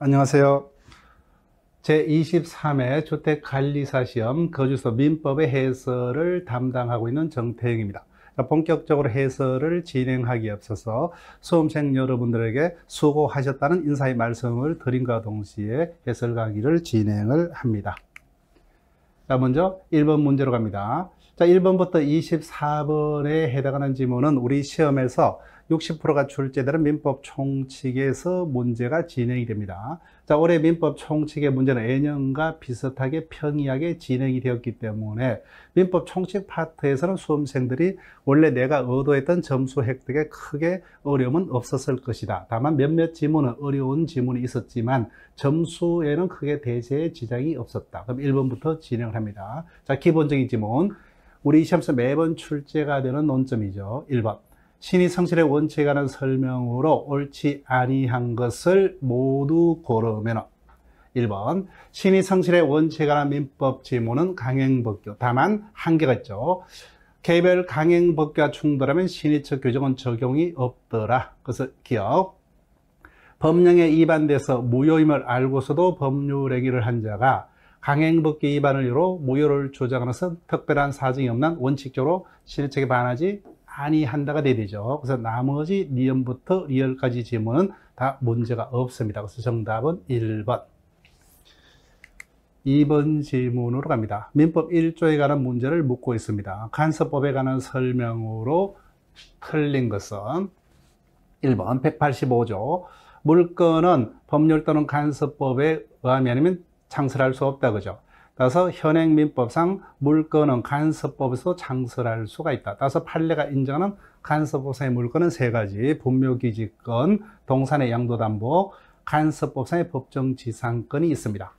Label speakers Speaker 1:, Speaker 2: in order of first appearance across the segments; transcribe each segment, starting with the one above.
Speaker 1: 안녕하세요. 제23회 주택관리사 시험 거주서 민법의 해설을 담당하고 있는 정태영입니다. 본격적으로 해설을 진행하기에 앞서서 수험생 여러분들에게 수고하셨다는 인사의 말씀을 드림과 동시에 해설 강의를 진행을 합니다. 먼저 1번 문제로 갑니다. 1번부터 24번에 해당하는 지문은 우리 시험에서 60%가 출제되는 민법 총칙에서 문제가 진행이 됩니다. 올해 민법 총칙의 문제는 예년과 비슷하게 평이하게 진행이 되었기 때문에 민법 총칙 파트에서는 수험생들이 원래 내가 의도했던 점수 획득에 크게 어려움은 없었을 것이다. 다만 몇몇 지문은 어려운 지문이 있었지만 점수에는 크게 대세의 지장이 없었다. 그럼 1번부터 진행을 합니다. 기본적인 지문. 우리 시험에서 매번 출제가 되는 논점이죠. 1번. 신의 성실의 원칙에 관한 설명으로 옳지 아니한 것을 모두 고르면 1번. 신의 성실의 원칙에 관한 민법 지문은 강행법규. 다만 한계가 있죠. 개별 강행법규와 충돌하면 신의적 규정은 적용이 없더라. 그래서 기억. 법령에 위반돼서 무효임을 알고서도 법률 행위를 한 자가 강행법규 위반을 이유로 무효를 주장하는 것은 특별한 사정이 없는 원칙적으로 신의책에 반하지 아니한다가 돼야 되죠. 그래서 나머지 니은부터 리얼까지 지문은 다 문제가 없습니다. 그래서 정답은 1번. 2번 지문으로 갑니다. 민법 1조에 관한 문제를 묻고 있습니다. 간섭법에 관한 설명으로 틀린 것은 1번 185조. 물건은 법률 또는 간섭법에 의하면 창설할 수 없다. 그죠? 따라서 현행 민법상 물건은 간섭법에서 창설할 수가 있다. 따라서 판례가 인정하는 간섭법상의 물건은 세 가지. 분묘기지권, 동산의 양도담보, 간섭법상의 법정지상권이 있습니다.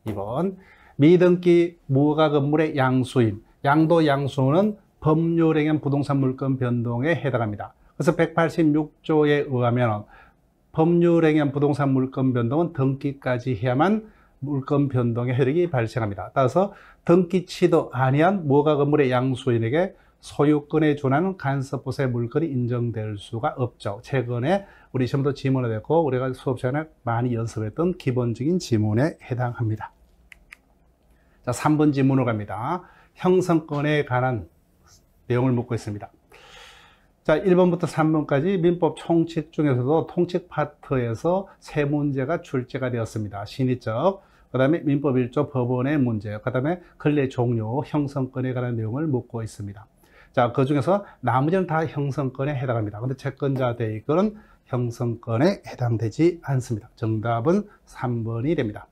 Speaker 1: 2번 미등기 무허가 건물의 양수인, 양도 양수는 법률행위 부동산 물건 변동에 해당합니다. 그래서 186조에 의하면 법률행위 부동산 물건 변동은 등기까지 해야만 물건 변동의 효력이 발생합니다. 따라서 등기치도 아니한 무허가 건물의 양수인에게 소유권에 준하는 간섭법상의 물건이 인정될 수가 없죠. 최근에 우리 시험도 지문이 됐고 우리가 수업 시간에 많이 연습했던 기본적인 지문에 해당합니다. 3번 지문으로 갑니다. 형성권에 관한 내용을 묻고 있습니다. 1번부터 3번까지 민법 총칙 중에서도 통칙 파트에서 세 문제가 출제가 되었습니다. 신의적, 그 다음에 민법 1조 법원의 문제, 그 다음에 근래 종료, 형성권에 관한 내용을 묻고 있습니다. 그 중에서 나머지는 다 형성권에 해당합니다. 근데 채권자 대의권은 형성권에 해당되지 않습니다. 정답은 3번이 됩니다.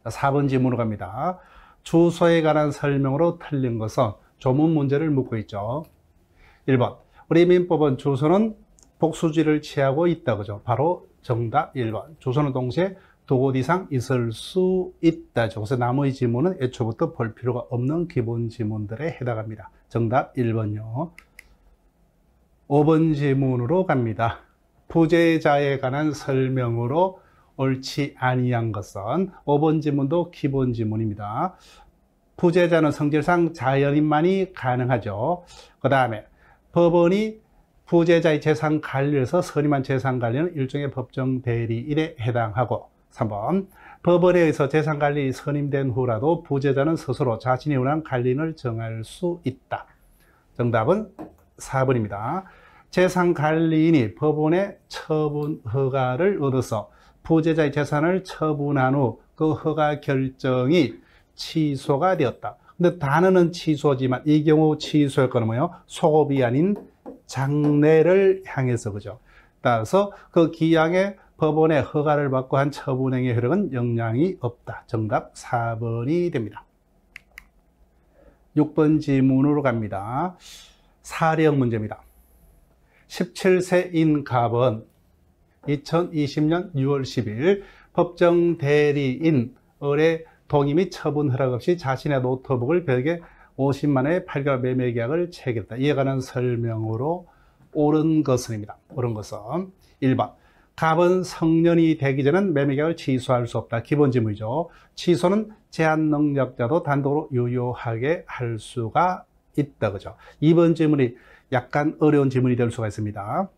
Speaker 1: 4번 지문으로 갑니다. 주소에 관한 설명으로 틀린 것은 조문 문제를 묻고 있죠. 1번. 우리 민법은 주소는 복수지를 취하고 있다. 그죠? 바로 정답 1번. 주소는 동시에 두 곳 이상 있을 수 있다. 그래서 나머지 지문은 애초부터 볼 필요가 없는 기본 지문들에 해당합니다. 정답 1번요. 5번 지문으로 갑니다. 부재자에 관한 설명으로 옳지 아니한 것은 5번 지문도 기본 지문입니다. 부재자는 성질상 자연인만이 가능하죠. 그 다음에 법원이 부재자의 재산 관리에서 선임한 재산 관리는 일종의 법정 대리인에 해당하고 3번 법원에 의해서 재산 관리 선임된 후라도 부재자는 스스로 자신이 원하는 관리인을 정할 수 있다. 정답은 4번입니다. 재산 관리인이 법원의 처분 허가를 얻어서 부재자의 재산을 처분한 후 그 허가 결정이 취소가 되었다. 근데 단어는 취소지만 이 경우 취소할 거는 뭐예요? 소급이 아닌 장래를 향해서, 그죠? 따라서 그 기양에 법원의 허가를 받고 한 처분행위의 효력은 영향이 없다. 정답 4번이 됩니다. 6번 지문으로 갑니다. 사령 문제입니다. 17세인 갑은 2020년 6월 10일 법정 대리인 을의 동의 및 처분 허락 없이 자신의 노트북을 벽에 50만 원의 8개월 매매 계약을 체결했다. 이에 관한 설명으로 옳은 것은입니다. 옳은 것은 1번. 갑은 성년이 되기 전엔 매매 계약을 취소할 수 없다. 기본 지문이죠. 취소는 제한 능력자도 단독으로 유효하게 할 수가 있다. 그죠? 2번 질문이 약간 어려운 질문이 될 수가 있습니다.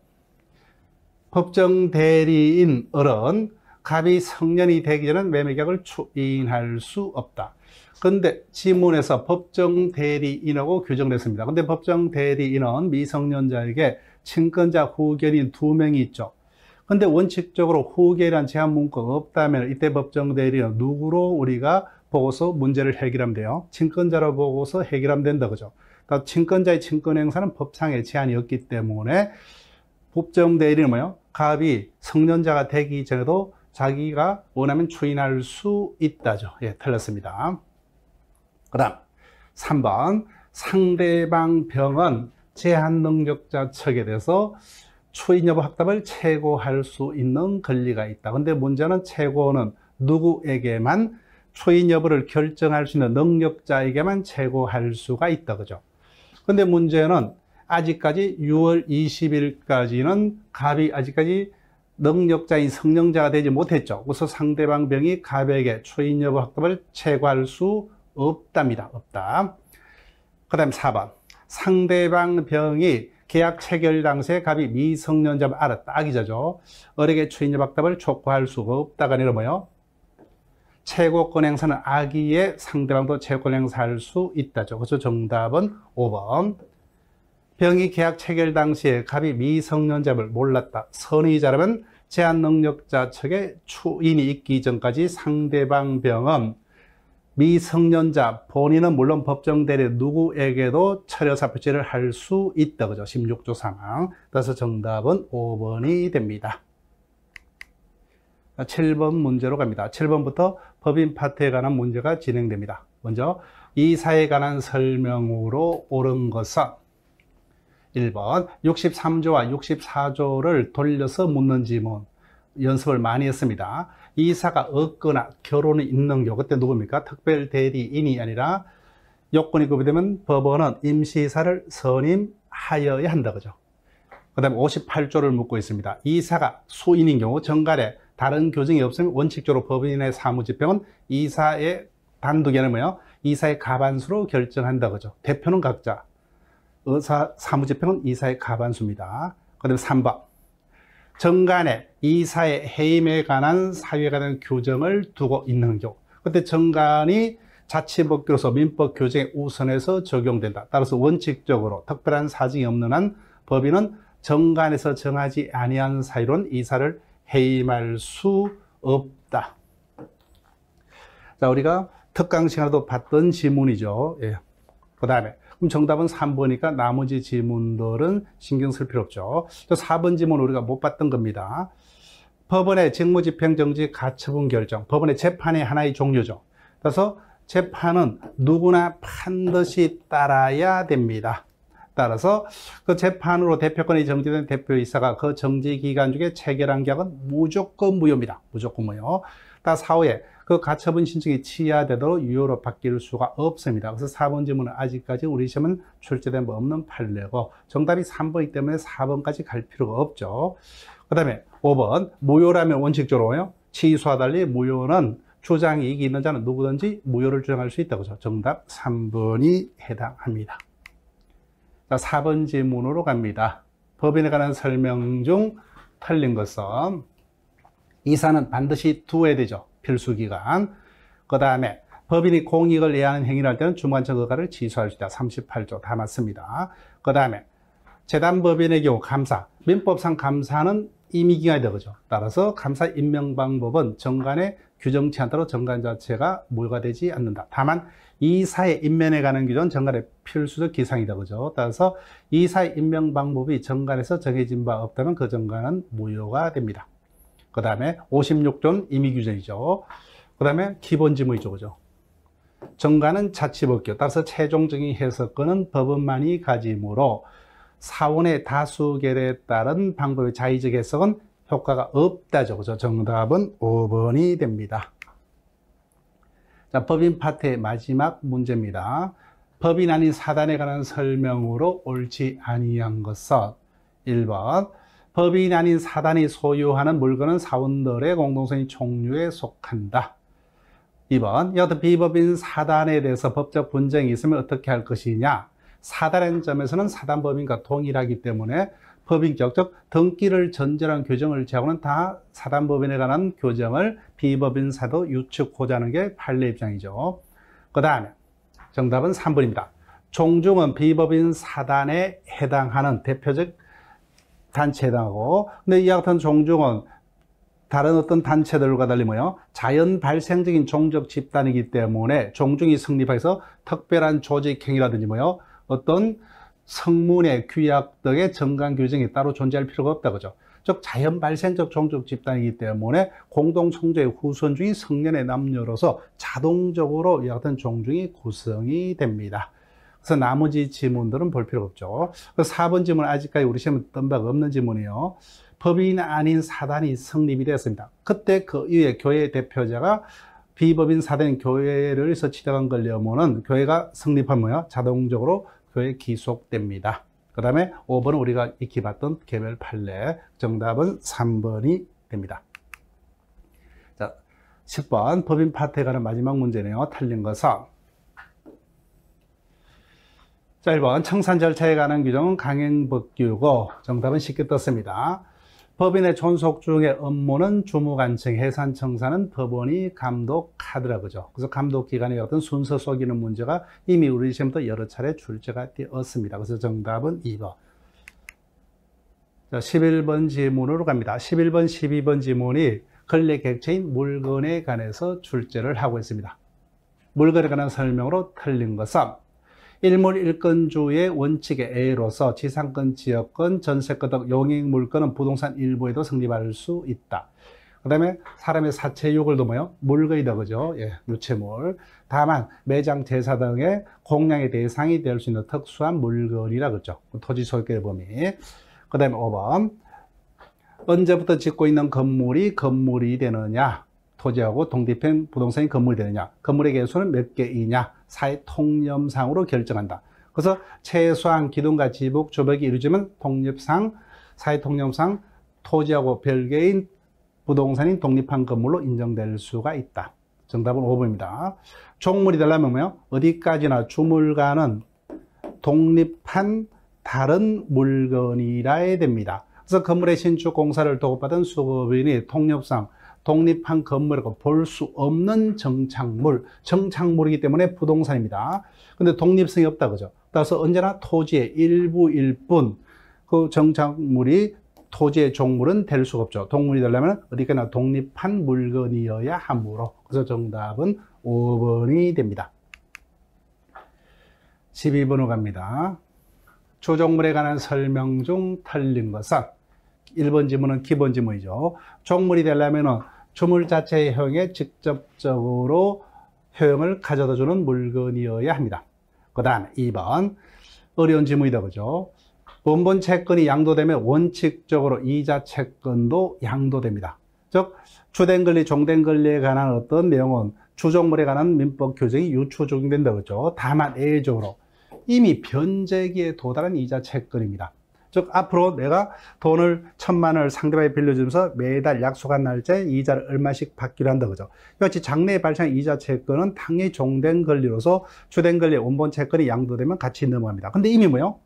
Speaker 1: 법정 대리인 을은 갑이 성년이 되기 전에 매매계약을 추인할 수 없다. 근데 지문에서 법정 대리인하고 규정됐습니다. 근데 법정 대리인은 미성년자에게 친권자 후견인 2명이 있죠. 근데 원칙적으로 후견이란 제한 문구가 없다면 이때 법정 대리인은 누구로 우리가 보고서 문제를 해결하면 돼요? 친권자로 보고서 해결하면 된다, 그죠? 그러니까 친권자의 친권 행사는 법상의 제한이 없기 때문에 법정 대리인은 뭐예요? 갑이 성년자가 되기 전에도 자기가 원하면 추인할 수 있다죠. 예, 틀렸습니다. 그 다음 3번 상대방 병은 제한 능력자 측에 대해서 추인 여부 확답을 최고할 수 있는 권리가 있다. 근데 문제는 최고는 누구에게만 추인 여부를 결정할 수 있는 능력자에게만 최고할 수가 있다, 그죠? 근데 문제는 아직까지 6월 20일까지는 갑이 아직까지 능력자인 성년자가 되지 못했죠. 그래서 상대방 병이 갑에게 추인 여부 확답을 최고할 수 없답니다. 없다. 그 다음 4번 상대방 병이 계약 체결 당시에 갑이 미성년자를 알았다. 아기자죠. 을에게 추인 여부 확답을 촉구할 수가 없다가 아니라 뭐예요? 최고권 행사는 아기의 상대방도 최고권 행사할 수 있다죠. 그래서 정답은 5번. 병이 계약 체결 당시에 갑이 미성년자를 몰랐다. 선의자라면 제한 능력자 측에 추인이 있기 전까지 상대방 병은 미성년자 본인은 물론 법정 대리 누구에게도 철여사 표시를 할 수 있다, 그죠? 16조 상황. 그래서 정답은 5번이 됩니다. 7번 문제로 갑니다. 7번부터 법인 파트에 관한 문제가 진행됩니다. 먼저 이사에 관한 설명으로 옳은 것은 1번 63조와 64조를 돌려서 묻는 지문 연습을 많이 했습니다. 이사가 없거나 결혼이 있는 경우, 그때 누굽니까? 특별 대리인이 아니라 요건이 구비되면 법원은 임시이사를 선임하여야 한다, 그죠? 그 다음에 58조를 묻고 있습니다. 이사가 수인인 경우 정간에 다른 교정이 없으면 원칙적으로 법인의 사무집행은 이사의 단독이 아니라 뭐예요? 이사의 가반수로 결정한다, 그죠? 대표는 각자, 사무집행은 이사의 가반수입니다. 그 다음에 3번 정간에 이사의 해임에 관한 사유에 관한 규정을 두고 있는 경우, 그때 정간이 자치법규로서 민법 규정에 우선해서 적용된다. 따라서 원칙적으로 특별한 사정이 없는 한 법인은 정간에서 정하지 아니한 사유로는 이사를 해임할 수 없다. 자, 우리가 특강 시간에도 봤던 지문이죠. 예. 그 다음에 그럼 정답은 3번이니까 나머지 지문들은 신경 쓸 필요 없죠. 4번 지문 우리가 못 봤던 겁니다. 법원의 직무집행정지 가처분 결정, 법원의 재판의 하나의 종류죠. 그래서 재판은 누구나 반드시 따라야 됩니다. 따라서 그 재판으로 대표권이 정지된 대표이사가 그 정지 기간 중에 체결한 계약은 무조건 무효입니다. 무조건 무효. 따라서 사후에 그 가처분 신청이 취하되도록 유효로 바뀔 수가 없습니다. 그래서 4번 질문은 아직까지 우리 시험은 출제된 바 없는 판례고 정답이 3번이기 때문에 4번까지 갈 필요가 없죠. 그 다음에 5번 무효라면 원칙적으로요. 취소와 달리 무효는 주장 이익이 있는 자는 누구든지 무효를 주장할 수 있다고 하죠. 정답 3번이 해당합니다. 자, 4번 질문으로 갑니다. 법인에 관한 설명 중 틀린 것은 이사는 반드시 두어야 되죠. 필수기간. 그 다음에 법인이 공익을 내하는 행위를 할 때는 중간청 허가를 취소할 수 있다. 38조 다 맞습니다. 그 다음에 재단법인의 경우 감사, 민법상 감사는 임의기관이 되죠. 따라서 감사 임명 방법은 정관의 규정치 않도록 정관 자체가 무효가 되지 않는다. 다만 이사의 임명에 관한 규정은 정관의 필수적 기상이다, 그죠? 따라서 이사의 임명 방법이 정관에서 정해진 바 없다면 그 정관은 무효가 됩니다. 그 다음에 56조는 임의 규정이죠. 그 다음에 기본 지문이죠, 그죠? 정관은 자치법규, 따라서 최종적인 해석권은 법원만이 가지므로 사원의 다수 결에 따른 방법의 자의적 해석은 효과가 없다죠, 그죠? 정답은 5번이 됩니다. 자, 법인 파트의 마지막 문제입니다. 법인 아닌 사단에 관한 설명으로 옳지 아니한 것은 1번 법인 아닌 사단이 소유하는 물건은 사원들의 공동소유 총류에 속한다. 2번 여하튼 비법인 사단에 대해서 법적 분쟁이 있으면 어떻게 할 것이냐. 사단의 점에서는 사단법인과 동일하기 때문에 법인격, 즉 등기를 전제한 규정을 제하고는 다 사단법인에 관한 규정을 비법인사도 유축하자 하는 게 판례 입장이죠. 그 다음에 정답은 3번입니다. 종중은 비법인 사단에 해당하는 대표적 단체에 해당하고, 근데 이와 같은 종중은 다른 어떤 단체들과 달리 뭐요? 자연 발생적인 종족 집단이기 때문에 종중이 성립해서 특별한 조직행위라든지 뭐요? 어떤 성문의 규약 등의 정관 규정이 따로 존재할 필요가 없다 그죠? 즉 자연 발생적 종족 집단이기 때문에 공동 총조의 후손 중인 성년의 남녀로서 자동적으로 이와 같은 종중이 구성이 됩니다. 그래서 나머지 지문들은 볼 필요가 없죠. 4번 지문 아직까지 우리 시험에 뜬 바가 없는 지문이요. 법인 아닌 사단이 성립이 되었습니다. 그때 그 이후에 교회 대표자가 비법인 사단인 교회를 서치정한 걸려면은 교회가 성립하면 자동적으로 교회에 기속됩니다. 그 다음에 5번은 우리가 익히 봤던 개별 판례. 정답은 3번이 됩니다. 자, 10번 법인 파트에 관한 마지막 문제네요. 틀린 것은. 자, 1번 청산 절차에 관한 규정은 강행법규고 정답은 쉽게 떴습니다. 법인의 존속 중의 업무는 주무관청, 해산청산은 법원이 감독하더라 그죠. 그래서 감독기관의 어떤 순서 속이는 문제가 이미 우리 시험부터 여러 차례 출제가 되었습니다. 그래서 정답은 2번. 자, 11번 지문으로 갑니다. 11번, 12번 지문이 권리 객체인 물건에 관해서 출제를 하고 있습니다. 물건에 관한 설명으로 틀린 것은 일물 일건주의 원칙의 A로서 지상권, 지역권, 전세권 등 용익물건은 부동산 일부에도 성립할 수 있다. 그 다음에 사람의 사체 유골도 뭐요? 물건이다 그죠? 예, 유체물. 다만 매장, 제사 등의 공량의 대상이 될 수 있는 특수한 물건이라 그랬죠. 토지 소유권의 범위. 그 다음에 5번 언제부터 짓고 있는 건물이 되느냐? 토지하고 독립된 부동산이 건물이 되느냐? 건물의 개수는 몇 개이냐? 사회 통념상으로 결정한다. 그래서 최소한 기둥과 지붕, 주벽이 이루어지면 독립상, 사회 통념상 토지하고 별개인 부동산인 독립한 건물로 인정될 수가 있다. 정답은 5번입니다. 종물이 되려면 뭐요? 어디까지나 주물과는 독립한 다른 물건이라 해야 됩니다. 그래서 건물의 신축 공사를 도급받은 수급인이 통념상 독립한 건물이라고 볼 수 없는 정착물이기 때문에 부동산입니다. 근데 독립성이 없다 그죠? 따라서 언제나 토지의 일부일 뿐 그 정착물이 토지의 종물은 될 수가 없죠. 동물이 되려면 어디까지나 독립한 물건이어야 하므로. 그래서 정답은 5번이 됩니다. 12번으로 갑니다. 주종물에 관한 설명 중 틀린 것은 1번 지문은 기본 지문이죠. 종물이 되려면 주물 자체의 효용에 직접적으로 효용을 가져다 주는 물건이어야 합니다. 그 다음에 2번 어려운 지문이다 그죠. 원본 채권이 양도되면 원칙적으로 이자 채권도 양도됩니다. 즉 주된 권리, 종된 권리에 관한 어떤 내용은 주종물에 관한 민법 규정이 유추 적용된다 그죠. 다만 예외적으로 이미 변제기에 도달한 이자 채권입니다. 즉 앞으로 내가 돈을 1,000만 원을 상대방에 빌려주면서 매달 약속한 날짜에 이자를 얼마씩 받기로 한다 그죠. 이같이 장래에 발생한 이자 채권은 당연히 종된 권리로서 주된 권리의 원본 채권이 양도되면 같이 넘어갑니다. 근데 이미 뭐요?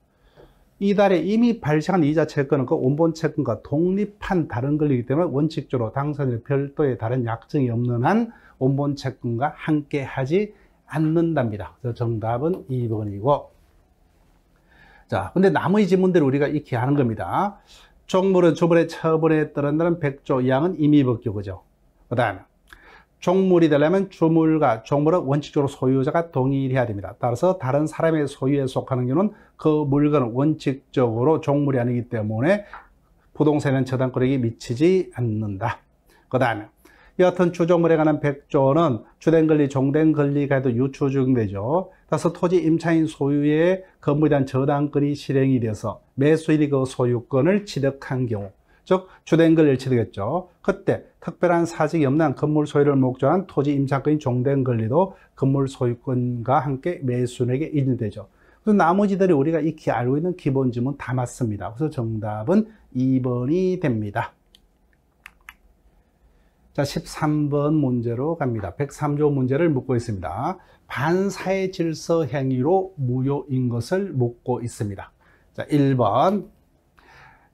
Speaker 1: 이달에 이미 발생한 이자 채권은 그 원본 채권과 독립한 다른 권리이기 때문에 원칙적으로 당사자의 별도의 다른 약정이 없는 한 원본 채권과 함께 하지 않는답니다. 그래서 정답은 2번이고. 자, 근데 나머지 지문들을 우리가 익히 하는 겁니다. 종물은 주물의 처분에 따른다는 100조 2항은 임의법규, 그죠? 그 다음에 종물이 되려면 주물과 종물은 원칙적으로 소유자가 동일해야 됩니다. 따라서 다른 사람의 소유에 속하는 경우는 그 물건은 원칙적으로 종물이 아니기 때문에 부동산에는 저당권액이 미치지 않는다. 그 다음에 여하튼 주종물에 관한 100조는 주된 권리, 종된 권리가 해도 유추 적용되죠. 따라서 토지 임차인 소유의 건물에 대한 저당권이 실행이 돼서 매수인이 그 소유권을 취득한 경우, 즉 주된 권리를 취득했죠. 그때 특별한 사직이 없는 한 건물 소유를 목적으로 한 토지 임차권인 종된 권리도 건물 소유권과 함께 매수인에게 인정되죠. 그래서 나머지들이 우리가 익히 알고 있는 기본 지문 다 맞습니다. 그래서 정답은 2번이 됩니다. 자, 13번 문제로 갑니다. 103조 문제를 묻고 있습니다. 반사회 질서 행위로 무효인 것을 묻고 있습니다. 자, 1번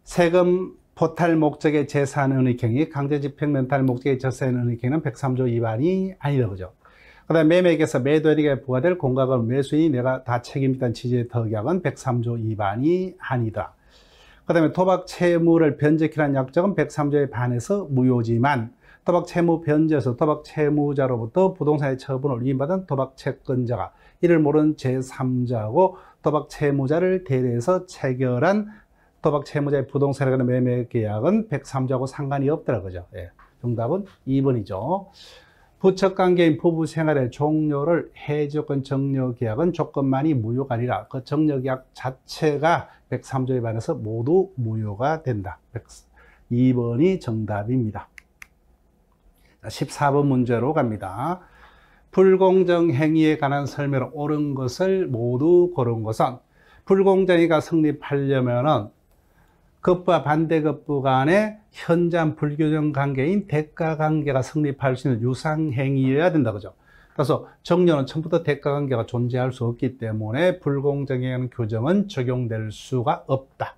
Speaker 1: 세금 포탈 목적의 재산은닉행위, 강제집행 면탈 목적의 절세은닉행위는 103조 위반이 아니다, 그죠? 그 다음에 매매액에서 매도인에게 부과될 공과금 매수인이 내가 다 책임있다는 취지의 특약은 103조 위반이 아니다. 그 다음에 도박 채무를 변제키라는 약정은 103조에 반해서 무효지만 도박 채무 변제에서 도박 채무자로부터 부동산의 처분을 위임받은 도박 채권자가 이를 모르는 제3자하고 도박 채무자를 대리해서 체결한 도박 채무자의 부동산에 관한 매매 계약은 103조하고 상관이 없더라, 그죠? 예. 정답은 2번이죠. 부척관계인 부부 생활의 종료를 해지조건 정려계약은 조건만이 무효가 아니라 그 정려계약 자체가 103조에 반해서 모두 무효가 된다. 2번이 정답입니다. 14번 문제로 갑니다. 불공정 행위에 관한 설명을 옳은 것을 모두 고른 것은 불공정행위가 성립하려면은 급부와 반대급부 간의 현저한 불균형 관계인 대가관계가 성립할 수 있는 유상행위여야 된다, 그죠? 그래서 정려는 처음부터 대가관계가 존재할 수 없기 때문에 불공정행위 규정은 적용될 수가 없다.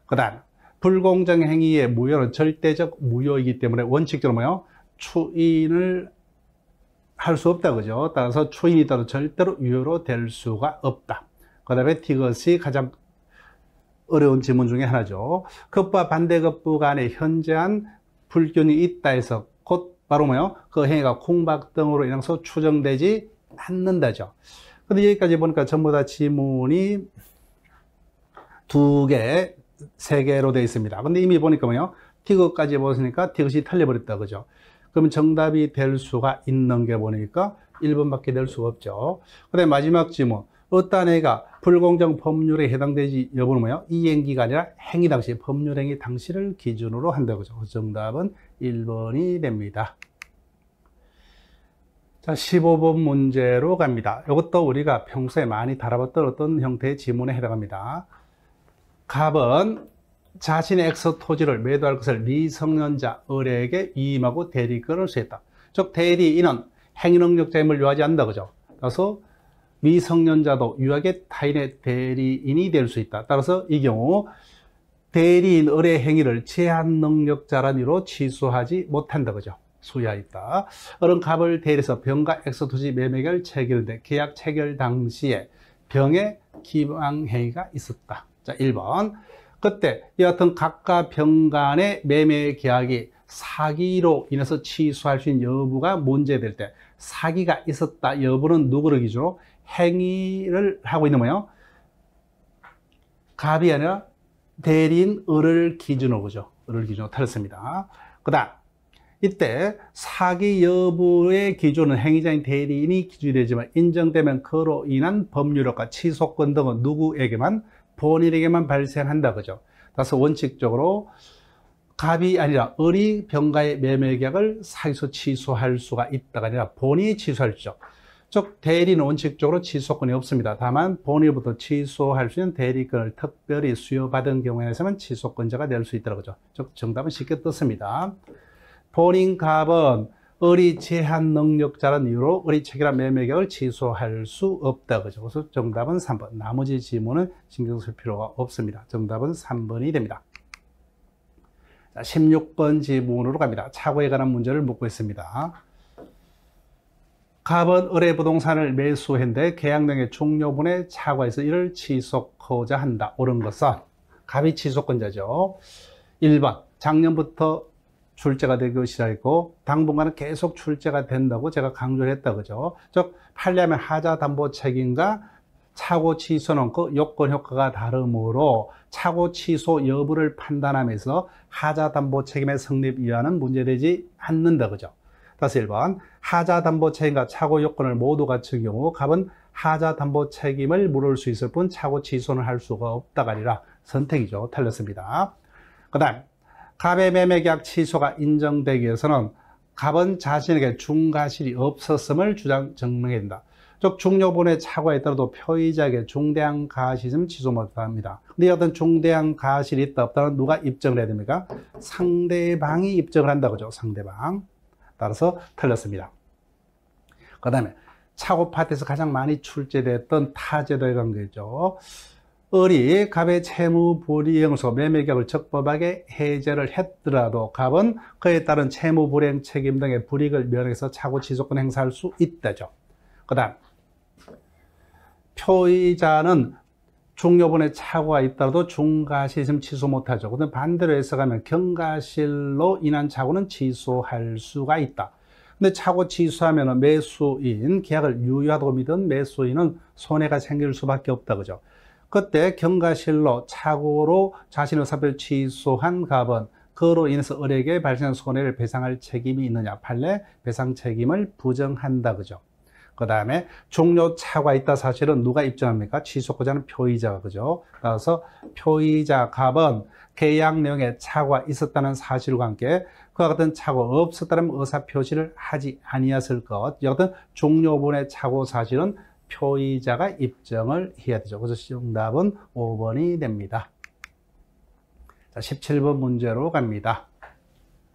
Speaker 1: 그 다음 불공정행위의 무효는 절대적 무효이기 때문에 원칙적으로 뭐요? 추인을 할 수 없다, 그죠? 따라서 추인이 따로 절대로 유효로 될 수가 없다. 그 다음에 이것이 가장 어려운 지문 중에 하나죠. 급부와 반대급부 간에 현저한 불균이 있다 해서 곧 바로 뭐요? 그 행위가 공박 등으로 인해서 추정되지 않는다죠. 근데 여기까지 보니까 전부 다 지문이 2개, 3개로 되어 있습니다. 근데 이미 보니까 뭐요? 티귿까지 보시니까 티귿이 틀려버렸다, 그죠? 그러면 정답이 될 수가 있는 게 보니까 1번밖에 될 수가 없죠. 그 다음에 마지막 지문. 어떤 애가 불공정 법률에 해당되지 여부는 뭐예요? 이행기가 아니라 행위 당시, 법률 행위 당시를 기준으로 한다고 하죠. 정답은 1번이 됩니다. 자, 15번 문제로 갑니다. 이것도 우리가 평소에 많이 다뤄봤던 어떤 형태의 지문에 해당합니다. 갑은 자신의 엑스 토지를 매도할 것을 미성년자 을에게 위임하고 대리권을 수했다. 즉, 대리인은 행위능력자임을 요하지 않는다, 그죠? 따라서 미성년자도 유하게 타인의 대리인이 될 수 있다. 따라서 이 경우 대리인 을의 행위를 제한 능력자란 이유로 취소하지 못한다, 그죠? 수여있다. 을은 갑을 대리해서 병과 엑스토지 매매계약을 체결돼 계약 체결 당시에 병의 기망 행위가 있었다. 자, 1번. 그때 이와 같은 갑과 병 간의 매매 계약이 사기로 인해서 취소할 수 있는 여부가 문제될 때 사기가 있었다 여부는 누구를 기준으로? 행위를 하고 있는 뭐예요? 갑이 아니라 대리인 을을 기준으로, 그죠? 을을 기준으로 틀렸습니다. 그 다음 이때 사기 여부의 기준은 행위자인 대리인이 기준이 되지만 인정되면 그로 인한 법률효과, 취소권 등은 누구에게만? 본인에게만 발생한다, 그죠? 따라서 원칙적으로 갑이 아니라 을이 병가의 매매계약을 사기소 취소할 수가 있다가 아니라 본인이 취소할 수 있죠. 즉 대리는 원칙적으로 취소권이 없습니다. 다만 본인부터 취소할 수 있는 대리권을 특별히 수여받은 경우에서는 취소권자가 될 수 있다는 거죠. 즉 정답은 쉽게 떴습니다. 본인 갑은 을이 제한 능력자라는 이유로 을이 체결한 매매계약을 취소할 수 없다, 그죠? 그래서 정답은 3번. 나머지 지문은 신경 쓸 필요가 없습니다. 정답은 3번이 됩니다. 자, 16번 지문으로 갑니다. 착오에 관한 문제를 묻고 있습니다. 갑은 을의 부동산을 매수했는데 계약명의 종료분에 착오해서 이를 취소하고자 한다. 옳은 것은 갑이 취소권자죠. 1번. 작년부터 출제가 되기 시작했고 당분간은 계속 출제가 된다고 제가 강조를 했다, 그죠? 즉 판례하면 하자 담보 책임과 착오 취소는 그 요건 효과가 다르므로 착오 취소 여부를 판단하면서 하자 담보 책임의 성립 이하는 문제되지 않는다, 그죠? 다시 1번. 하자 담보 책임과 착오 요건을 모두 갖춘 경우 갑은 하자 담보 책임을 물을 수 있을 뿐 착오 취소는 할 수가 없다가 아니라 선택이죠. 틀렸습니다. 그 다음 갑의 매매계약 취소가 인정되기 위해서는 갑은 자신에게 중과실이 없었음을 증명해야 된다. 즉 중요분의 착오에 따라도 표의자에게 중대한 과실이 있으면 취소 못합니다. 근데 어떤 중대한 과실이 있다 없다는 누가 입증을 해야 됩니까? 상대방이 입증을 한다, 그죠? 상대방. 따라서 틀렸습니다. 그 다음에 착오 파트에서 가장 많이 출제됐던 타제도의 관계죠. 을이 갑의 채무 불이행으로서 매매계약을 적법하게 해제를 했더라도 갑은 그에 따른 채무 불이행 책임 등의 불이익을 면해서 차고 취소권 행사할 수 있다죠. 그 다음 표의자는 중요분의 착오가 있더라도 중과실 있으면 취소 못하죠. 근데 반대로 해석하면 경과실로 인한 착오는 취소할 수가 있다. 근데 착오 취소하면 매수인, 계약을 유효하다고 믿은 매수인은 손해가 생길 수밖에 없다. 그죠? 그때 경과실로 착오로 자신의 의사표를 취소한 갑은 그로 인해서 을에게 발생한 손해를 배상할 책임이 있느냐? 판례 배상 책임을 부정한다. 그죠? 그 다음에 종료 착오가 있다 사실은 누가 입증합니까? 취소권자는 표의자가. 그죠? 따라서 표의자 갑은 계약 내용에 착오가 있었다는 사실과 함께 그와 같은 착오가 없었다면 의사표시를 하지 아니했을 것. 여하튼 종료분의 착오 사실은 표의자가 입증을 해야 되죠. 그래서 정답은 5번이 됩니다. 자, 17번 문제로 갑니다.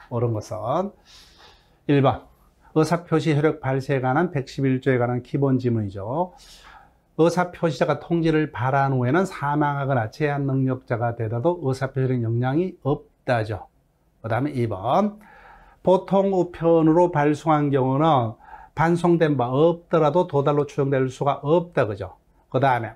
Speaker 1: 옳은 것은 1번 의사표시 효력 발생에 관한 111조에 관한 기본 지문이죠. 의사표시자가 통지를 발한 후에는 사망하거나 제한 능력자가 되더라도 의사표시력 역량이 없다죠. 그 다음에 2번 보통 우편으로 발송한 경우는 반송된 바 없더라도 도달로 추정될 수가 없다. 그죠? 그 다음에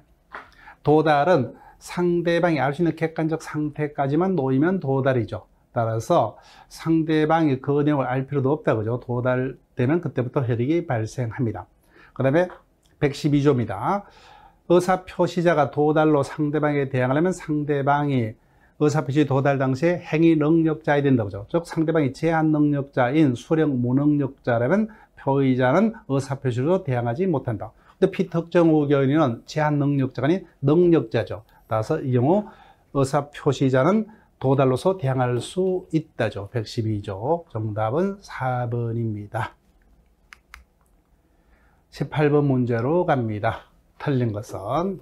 Speaker 1: 도달은 상대방이 알 수 있는 객관적 상태까지만 놓이면 도달이죠. 따라서 상대방이 그 내용을 알 필요도 없다. 그죠? 도달되면 그때부터 효력이 발생합니다. 그 다음에 112조입니다. 의사표시자가 도달로 상대방에 대항하려면 상대방이 의사표시 도달 당시에 행위 능력자이 된다고 하죠. 즉 상대방이 제한 능력자인 수령 무능력자라면 표의자는 의사표시로 대항하지 못한다. 근데 피특정 의견인은 제한 능력자가 아닌 능력자죠. 따라서 이 경우 의사표시자는 도달로서 대항할 수 있다죠. 112조. 정답은 4번입니다. 18번 문제로 갑니다. 틀린 것은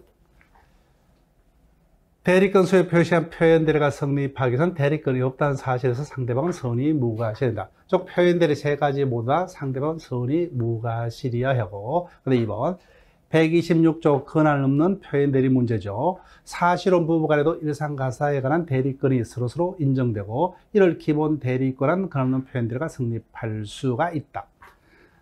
Speaker 1: 대리건수에 표시한 표현대리가 성립하기 위해서는 대리건이 없다는 사실에서 상대방은 선의 무과실이야 된다. 즉 표현대리 세 가지 모두 다 상대방은 선의 무과실이어야 하고. 근데 2번 126조 권한 없는 표현대리 문제죠. 사실혼 부부간에도 일상가사에 관한 대리건이 서로서로 인정되고 이를 기본 대리권한 권한 없는 표현대리가 성립할 수가 있다.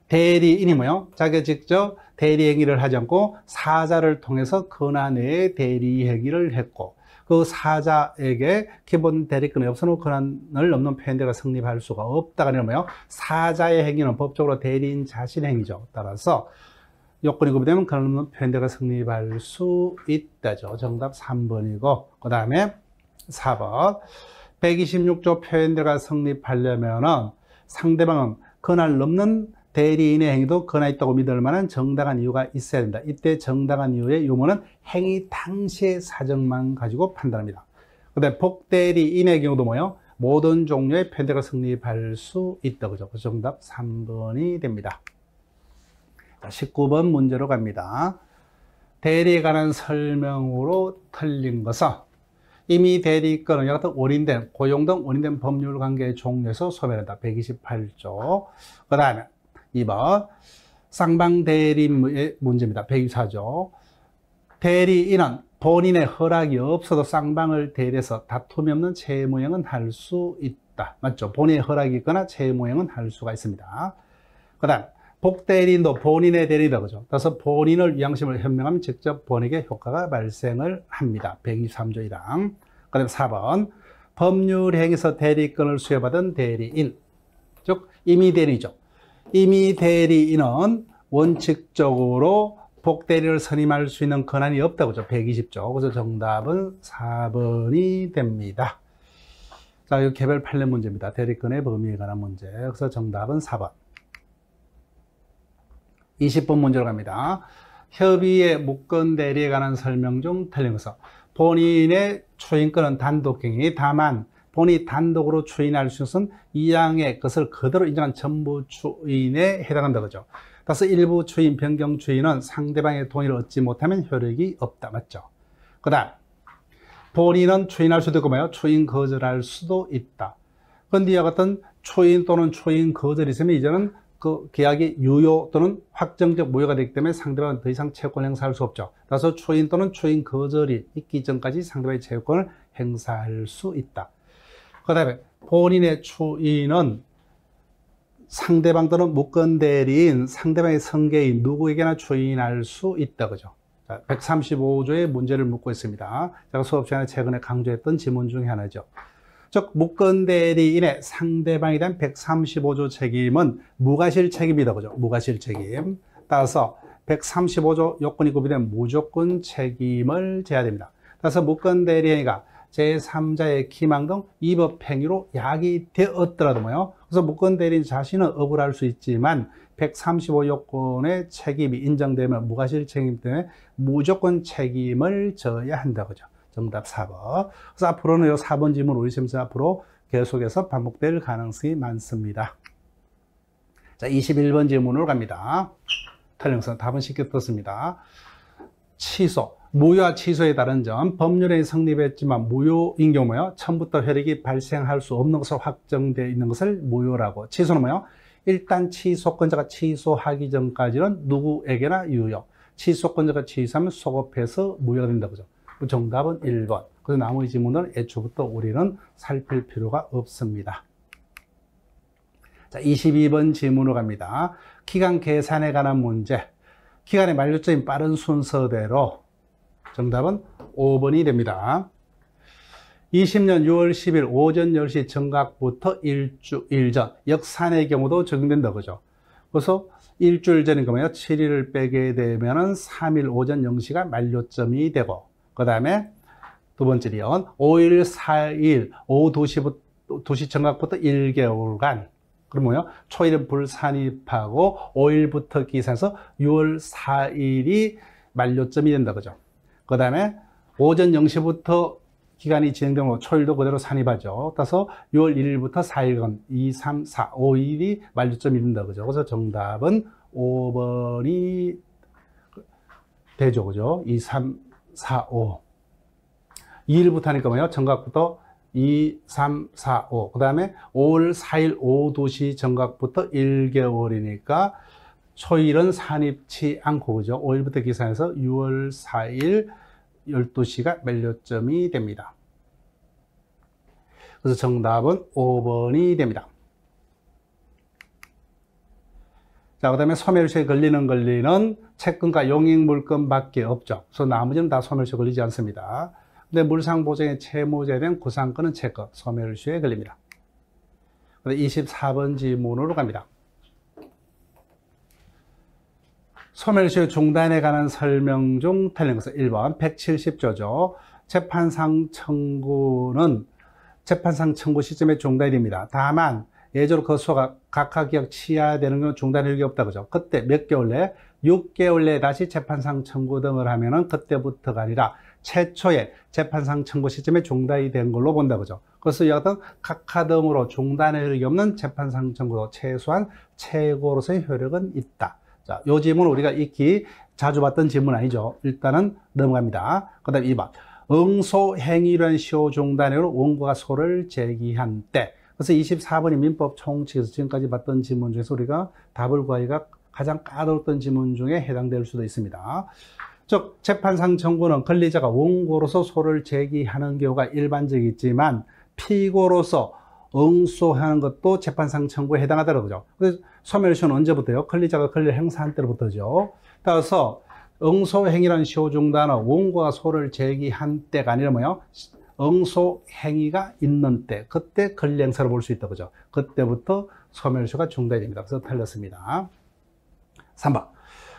Speaker 1: 대리인이 뭐요? 자기가 직접 대리 행위를 하지 않고 사자를 통해서 권한의 대리 행위를 했고 그 사자에게 기본 대리권이 없어도 권한을 없는 표현대리가 성립할 수가 없다가 아니라 뭐요? 사자의 행위는 법적으로 대리인 자신의 행위죠. 따라서 요건이 구비되면 권한 없는 표현대리가 성립할 수 있다죠. 정답 3번이고 그 다음에 4번 126조 표현대리가 성립하려면은 상대방은 권한을 넘는 대리인의 행위도 권한이 있다고 믿을 만한 정당한 이유가 있어야 된다. 이때 정당한 이유의 유무는 행위 당시의 사정만 가지고 판단합니다. 그다음에 복대리인의 경우도 뭐요? 모든 종류의 표현대리가 성립할 수 있다. 그죠? 그래서 정답 3번이 됩니다. 19번 문제로 갑니다. 대리에 관한 설명으로 틀린 것은 이미 대리권은 여러 가지 원인된 고용 등 원인된 법률 관계의 종류에서 소멸한다. 128조. 그 다음에 2번 쌍방대리의 문제입니다. 124조. 대리인은 본인의 허락이 없어도 쌍방을 대리해서 다툼이 없는 채무행은 할 수 있다. 맞죠? 본인의 허락이 있거나 채무행은 할 수가 있습니다. 그 다음 복대리인도 본인의 대리다. 그죠? 그래서 본인을 위양심을 현명하면 직접 본에게 효과가 발생을 합니다. 123조 1항. 그 다음 4번 법률행위에서 대리권을 수여받은 대리인, 즉 임의대리죠. 임의대리인은 원칙적으로 복대리를 선임할 수 있는 권한이 없다고 죠. 120조. 그래서 정답은 4번이 됩니다. 자, 이거 개별 판례 문제입니다. 대리권의 범위에 관한 문제. 그래서 정답은 4번. 20번 문제로 갑니다. 협의의 무권 대리에 관한 설명 중 틀린 것은 본인의 추인권은 단독행위, 다만 본인이 단독으로 추인할 수 있는 이항의 것을 그대로 인정한 전부 추인에 해당한다. 그죠? 따라서 일부 추인, 변경 추인은 상대방의 동의를 얻지 못하면 효력이 없다. 맞죠? 그 다음 본인은 추인할 수도 있고 뭐요? 추인 거절할 수도 있다. 그런데 이와 같은 추인 또는 추인 거절이 있으면 이제는 그 계약이 유효 또는 확정적 무효가 되기 때문에 상대방은 더 이상 채권을 행사할 수 없죠. 따라서 초인 또는 초인 거절이 있기 전까지 상대방의 채권을 행사할 수 있다. 그 다음에 본인의 초인은 상대방 또는 무건대리인, 상대방의 성계인 누구에게나 초인할 수 있다. 그죠? 135조의 문제를 묻고 있습니다. 제가 수업 시간에 최근에 강조했던 지문 중에 하나죠. 즉, 무건대리인의 상대방에 대한 135조 책임은 무과실 책임이다. 그죠? 무과실 책임. 따라서 135조 요건이 구비된 무조건 책임을 져야 됩니다. 따라서 무건대리인이가 제3자의 기망 등 위법 행위로 야기되었더라도 뭐요? 그래서 무건대리인 자신은 억울할 수 있지만 135 요건의 책임이 인정되면 무과실 책임 때문에 무조건 책임을 져야 한다. 그죠? 정답 4번. 그래서 앞으로는 이 4번 지문 우리 시험에서 앞으로 계속해서 반복될 가능성이 많습니다. 자, 21번 지문으로 갑니다. 틀림없이 답은 쉽게 떴습니다. 취소. 무효와 취소에 따른 점, 법률에 성립했지만 무효인 경우요, 처음부터 효력이 발생할 수 없는 것으로 확정되어 있는 것을 무효라고. 취소는 뭐요? 일단 취소권자가 취소하기 전까지는 누구에게나 유효. 취소권자가 취소하면 소급해서 무효가 된다. 그죠? 정답은 1번. 그래서 나머지 지문은 애초부터 우리는 살필 필요가 없습니다. 자, 22번 질문으로 갑니다. 기간 계산에 관한 문제. 기간의 만료점이 빠른 순서대로 정답은 5번이 됩니다. 20년 6월 10일 오전 10시 정각부터 일주일 전, 역산의 경우도 적용된다. 그죠? 그래서 일주일 전인 거면 7일을 빼게 되면은 3일 오전 0시가 만료점이 되고, 그 다음에 두 번째 리언, 5일 4일 오후 2시 정각부터 1개월간, 그럼 뭐요? 초일은 불산입하고 5일부터 기산해서 6월 4일이 만료점이 된다. 그죠? 그 다음에 오전 0시부터 기간이 진행되면 초일도 그대로 산입하죠. 따라서 6월 1일부터 4일간 2, 3, 4, 5일이 만료점이 된다. 그죠? 그래서 정답은 5번이 되죠. 그죠? 2, 3, 4, 5. 2일부터 하니까 뭐예요? 정각부터 2, 3, 4, 5. 그 다음에 5월 4일 오후 2시 정각부터 1개월이니까 초일은 산입치 않고, 그죠? 5일부터 기산해서 6월 4일 12시가 만료점이 됩니다. 그래서 정답은 5번이 됩니다. 자, 그 다음에 소멸시효에 걸리는 채권과 용익물건밖에 없죠. 그래서 나머지는 다 소멸시효에 걸리지 않습니다. 근데 물상보증의 채무자에 대한 구상권은 채권, 소멸시효에 걸립니다. 24번 질문으로 갑니다. 소멸시효 중단에 관한 설명 중 틀린 것은 1번 170조죠. 재판상 청구 시점에 중단이 됩니다. 다만 예외적으로 그 수가 각하기각 취하되는 경우 중단 효력이 없다. 그죠? 그때 몇 개월 내? 6개월 내에 다시 재판상 청구 등을 하면은 그때부터가 아니라 최초의 재판상 청구 시점에 중단이 된 걸로 본다. 그죠? 그래서 이와 같은 각하 등으로 중단 효력이 없는 재판상 청구도 최소한 최고로서의 효력은 있다. 자, 요 질문 우리가 익히 자주 봤던 질문 아니죠. 일단은 넘어갑니다. 그 다음에 2번. 응소행위란 시효 중단으로 원고가 소를 제기한 때. 그래서 24번이 민법 총칙에서 지금까지 봤던 질문 중에서 우리가 답을 구하기가 가장 까다로웠던 질문 중에 해당될 수도 있습니다. 즉, 재판상 청구는 권리자가 원고로서 소를 제기하는 경우가 일반적이지만 피고로서 응소하는 것도 재판상 청구에 해당하더라고요. 그죠? 그래서 소멸시효는 언제부터요? 권리자가 권리를 행사한 때로부터죠. 따라서 응소행위라는 시효 중단은 원고가 소를 제기한 때가 아니라 뭐요? 응소행위가 있는 때, 그때 권리 행사를 볼 수 있다. 그죠? 그때부터 소멸시효가 중단이 됩니다. 그래서 틀렸습니다. 3번.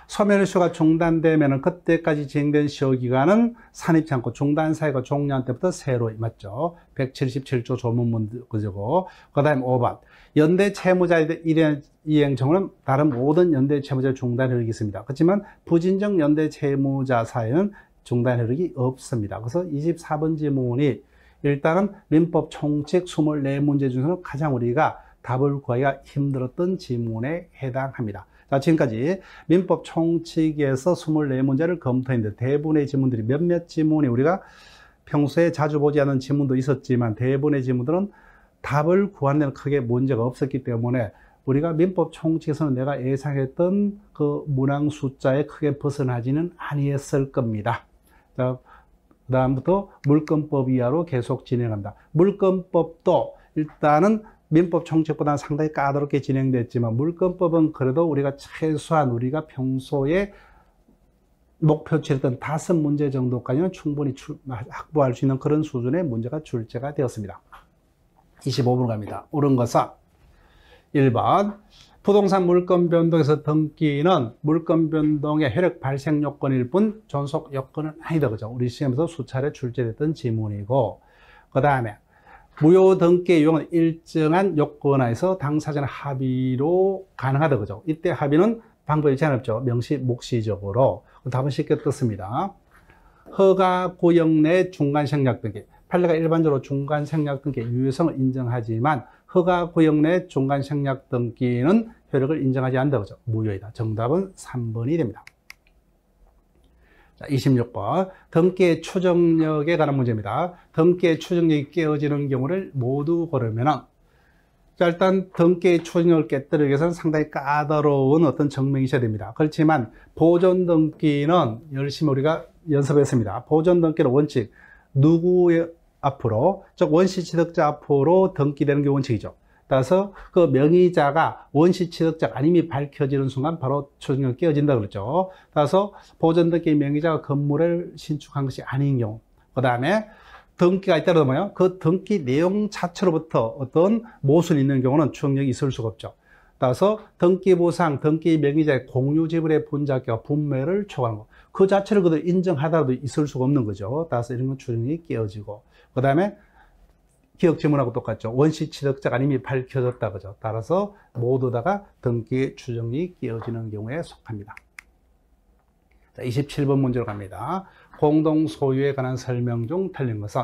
Speaker 1: 소멸시효가 중단되면 그때까지 진행된 시효기간은 산입치 않고 중단사유가 종료한 때부터 새로 맞죠. 177조 조문문제고. 그 다음에 5번. 연대 채무자의 이행 청구는 다른 모든 연대 채무자의 중단 효력이 있습니다. 그렇지만 부진정 연대 채무자 사유는 중단 효력이 없습니다. 그래서 24번 질문이 일단은 민법 총칙 24문제 중에서는 가장 우리가 답을 구하기가 힘들었던 질문에 해당합니다. 자, 지금까지 민법 총칙에서 24문제를 검토했는데 대부분의 질문들이 몇몇 질문이 우리가 평소에 자주 보지 않은 질문도 있었지만 대부분의 질문들은 답을 구하는 데는 크게 문제가 없었기 때문에 우리가 민법 총칙에서는 내가 예상했던 그 문항 숫자에 크게 벗어나지는 아니했을 겁니다. 자, 그 다음부터 물권법 이하로 계속 진행합니다. 물권법도 일단은 민법 총칙보다는 상당히 까다롭게 진행됐지만 물권법은 그래도 우리가 최소한 우리가 평소에 목표치했던 5문제 정도까지는 충분히 확보할 수 있는 그런 수준의 문제가 출제가 되었습니다. 25분 갑니다. 옳은 것은 1번 부동산 물권 변동에서 등기는 물권 변동의 효력 발생 요건일 뿐 존속 요건은 아니다. 그죠? 우리 시험에서 수차례 출제됐던 지문이고, 그 다음에 무효 등기의 유형은 일정한 요건하에서 당사자는 합의로 가능하다. 그죠? 이때 합의는 방법이 제한없죠. 명시, 묵시적으로. 답은 쉽게 떴습니다. 허가 구역 내 중간 생략 등기. 판례가 일반적으로 중간 생략 등기의 유효성을 인정하지만 허가 구역 내 중간 생략 등기는 효력을 인정하지 않는다. 그죠? 무효이다. 정답은 3번이 됩니다. 자, 26번. 등기의 추정력에 관한 문제입니다. 등기의 추정력이 깨어지는 경우를 모두 고르면은, 자, 일단 등기의 추정력을 깨뜨리기 위해서는 상당히 까다로운 어떤 증명이 있어야 됩니다. 그렇지만 보존 등기는 열심히 우리가 연습했습니다. 보존 등기는 원칙, 누구의 앞으로, 즉 원시 취득자 앞으로 등기되는 게 원칙이죠. 따라서 그 명의자가 원시 취득자가 아님이 밝혀지는 순간 바로 추정력이 깨어진다 그랬죠. 따라서 보존 등기 명의자가 건물을 신축한 것이 아닌 경우, 그 다음에 등기가 있다고 하면 그 등기 내용 자체로부터 어떤 모순이 있는 경우는 추정력이 있을 수가 없죠. 따라서 등기 보상, 등기 명의자의 공유 지불의 분자격과 분매를 초과하는 것, 그 자체를 그대로 인정하더라도 있을 수가 없는 거죠. 따라서 이런 건 추정력이 깨어지고, 그 다음에 기억 지문하고 똑같죠. 원시 취득자가 아님이 밝혀졌다 그죠. 따라서 모두 다가 등기 추정이 깨어지는 경우에 속합니다. 자, 27번 문제로 갑니다. 공동 소유에 관한 설명 중 틀린 것은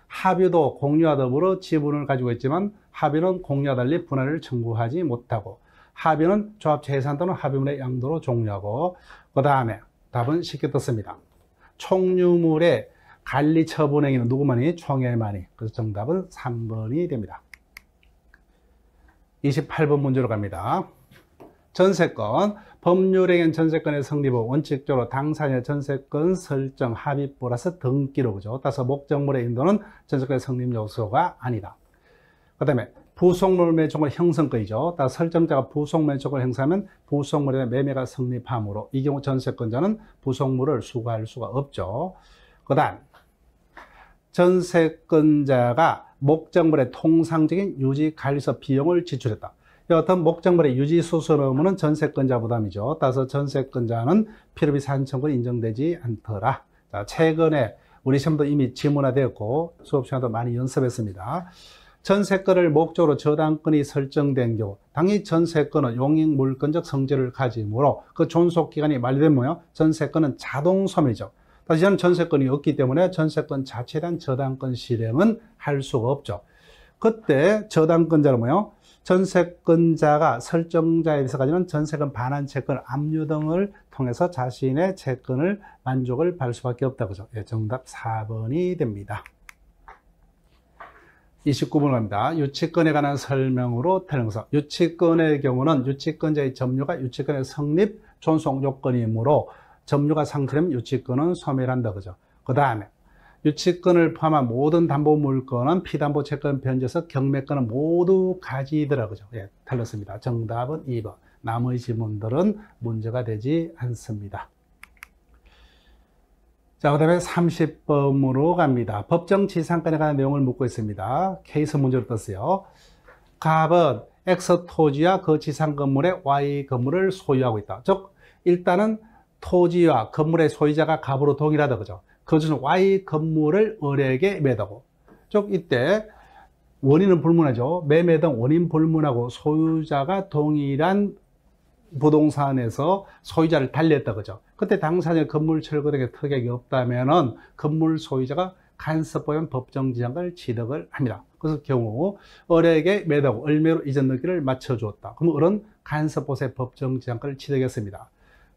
Speaker 1: 합유도 공유와 더불어 지분을 가지고 있지만 합유는 공유와 달리 분할을 청구하지 못하고, 합유는 조합재산 또는 합유물의 양도로 종료하고, 그 다음에 답은 쉽게 떴습니다. 총유물의 관리 처분행위는 누구만이? 총회만이. 그래서 정답은 3번이 됩니다. 28번 문제로 갑니다. 전세권, 법률행위는 전세권의 성립은 원칙적으로 당사자의 전세권 설정 합의 플러스 등기로, 그죠? 따라서 목적물의 인도는 전세권의 성립 요소가 아니다. 그 다음에 부속물 매조건 형성권이죠. 따라서 설정자가 부속 매조건을 행사하면 부속물의 매매가 성립하므로 이 경우 전세권자는 부속물을 수거할 수가 없죠. 그 다음 전세권자가 목적물의 통상적인 유지 관리서 비용을 지출했다. 어떤 목적물의 유지 수수료 의무는 전세권자 부담이죠. 따라서 전세권자는 필요비 산청권이 인정되지 않더라. 자, 최근에 우리 시험도 이미 지문화되었고 수업 시간도 많이 연습했습니다. 전세권을 목적으로 저당권이 설정된 경우, 당연히 전세권은 용익물권적 성질을 가지므로 그 존속기간이 만료되면 전세권은 자동 소멸이죠. 다시 저는 전세권이 없기 때문에 전세권 자체에 대한 저당권 실행은 할 수가 없죠. 그때 저당권자는 뭐예요? 전세권자가 설정자에 대해서 가지는 전세권 반환 채권, 압류 등을 통해서 자신의 채권을 만족을 받을 수밖에 없다. 그죠? 예, 정답 4번이 됩니다. 29번 갑니다. 유치권에 관한 설명으로 틀린 것은, 유치권의 경우는 유치권자의 점유가 유치권의 성립 존속 요건이므로 점유가 상실하면 유치권은 소멸한다. 그죠? 그 다음에 유치권을 포함한 모든 담보물권은 피담보 채권 변제에서 경매권은 모두 가지더라. 그죠? 예, 틀렸습니다. 정답은 2번. 나머지 지문들은 문제가 되지 않습니다. 자, 그 다음에 30번으로 갑니다. 법정 지상권에 관한 내용을 묻고 있습니다. 케이스 문제로 떴어요. 갑은 X 토지와 그 지상 건물의 Y 건물을 소유하고 있다. 즉, 일단은 토지와 건물의 소유자가 갑으로 동일하다. 그죠? 그것은 Y 건물을 을에게 매도하고, 즉 이때 원인은 불문하죠. 매매 등 원인 불문하고 소유자가 동일한 부동산에서 소유자를 달리했다. 그죠? 그때 당사자의 건물 철거 등의 특약이 없다면은 건물 소유자가 간섭보면 법정지상권을 취득을 합니다. 그래서 경우 을에게 매도하고 을매로 이전 등기를 맞춰주었다. 그럼 을은 간섭보세 법정지상권을 취득했습니다.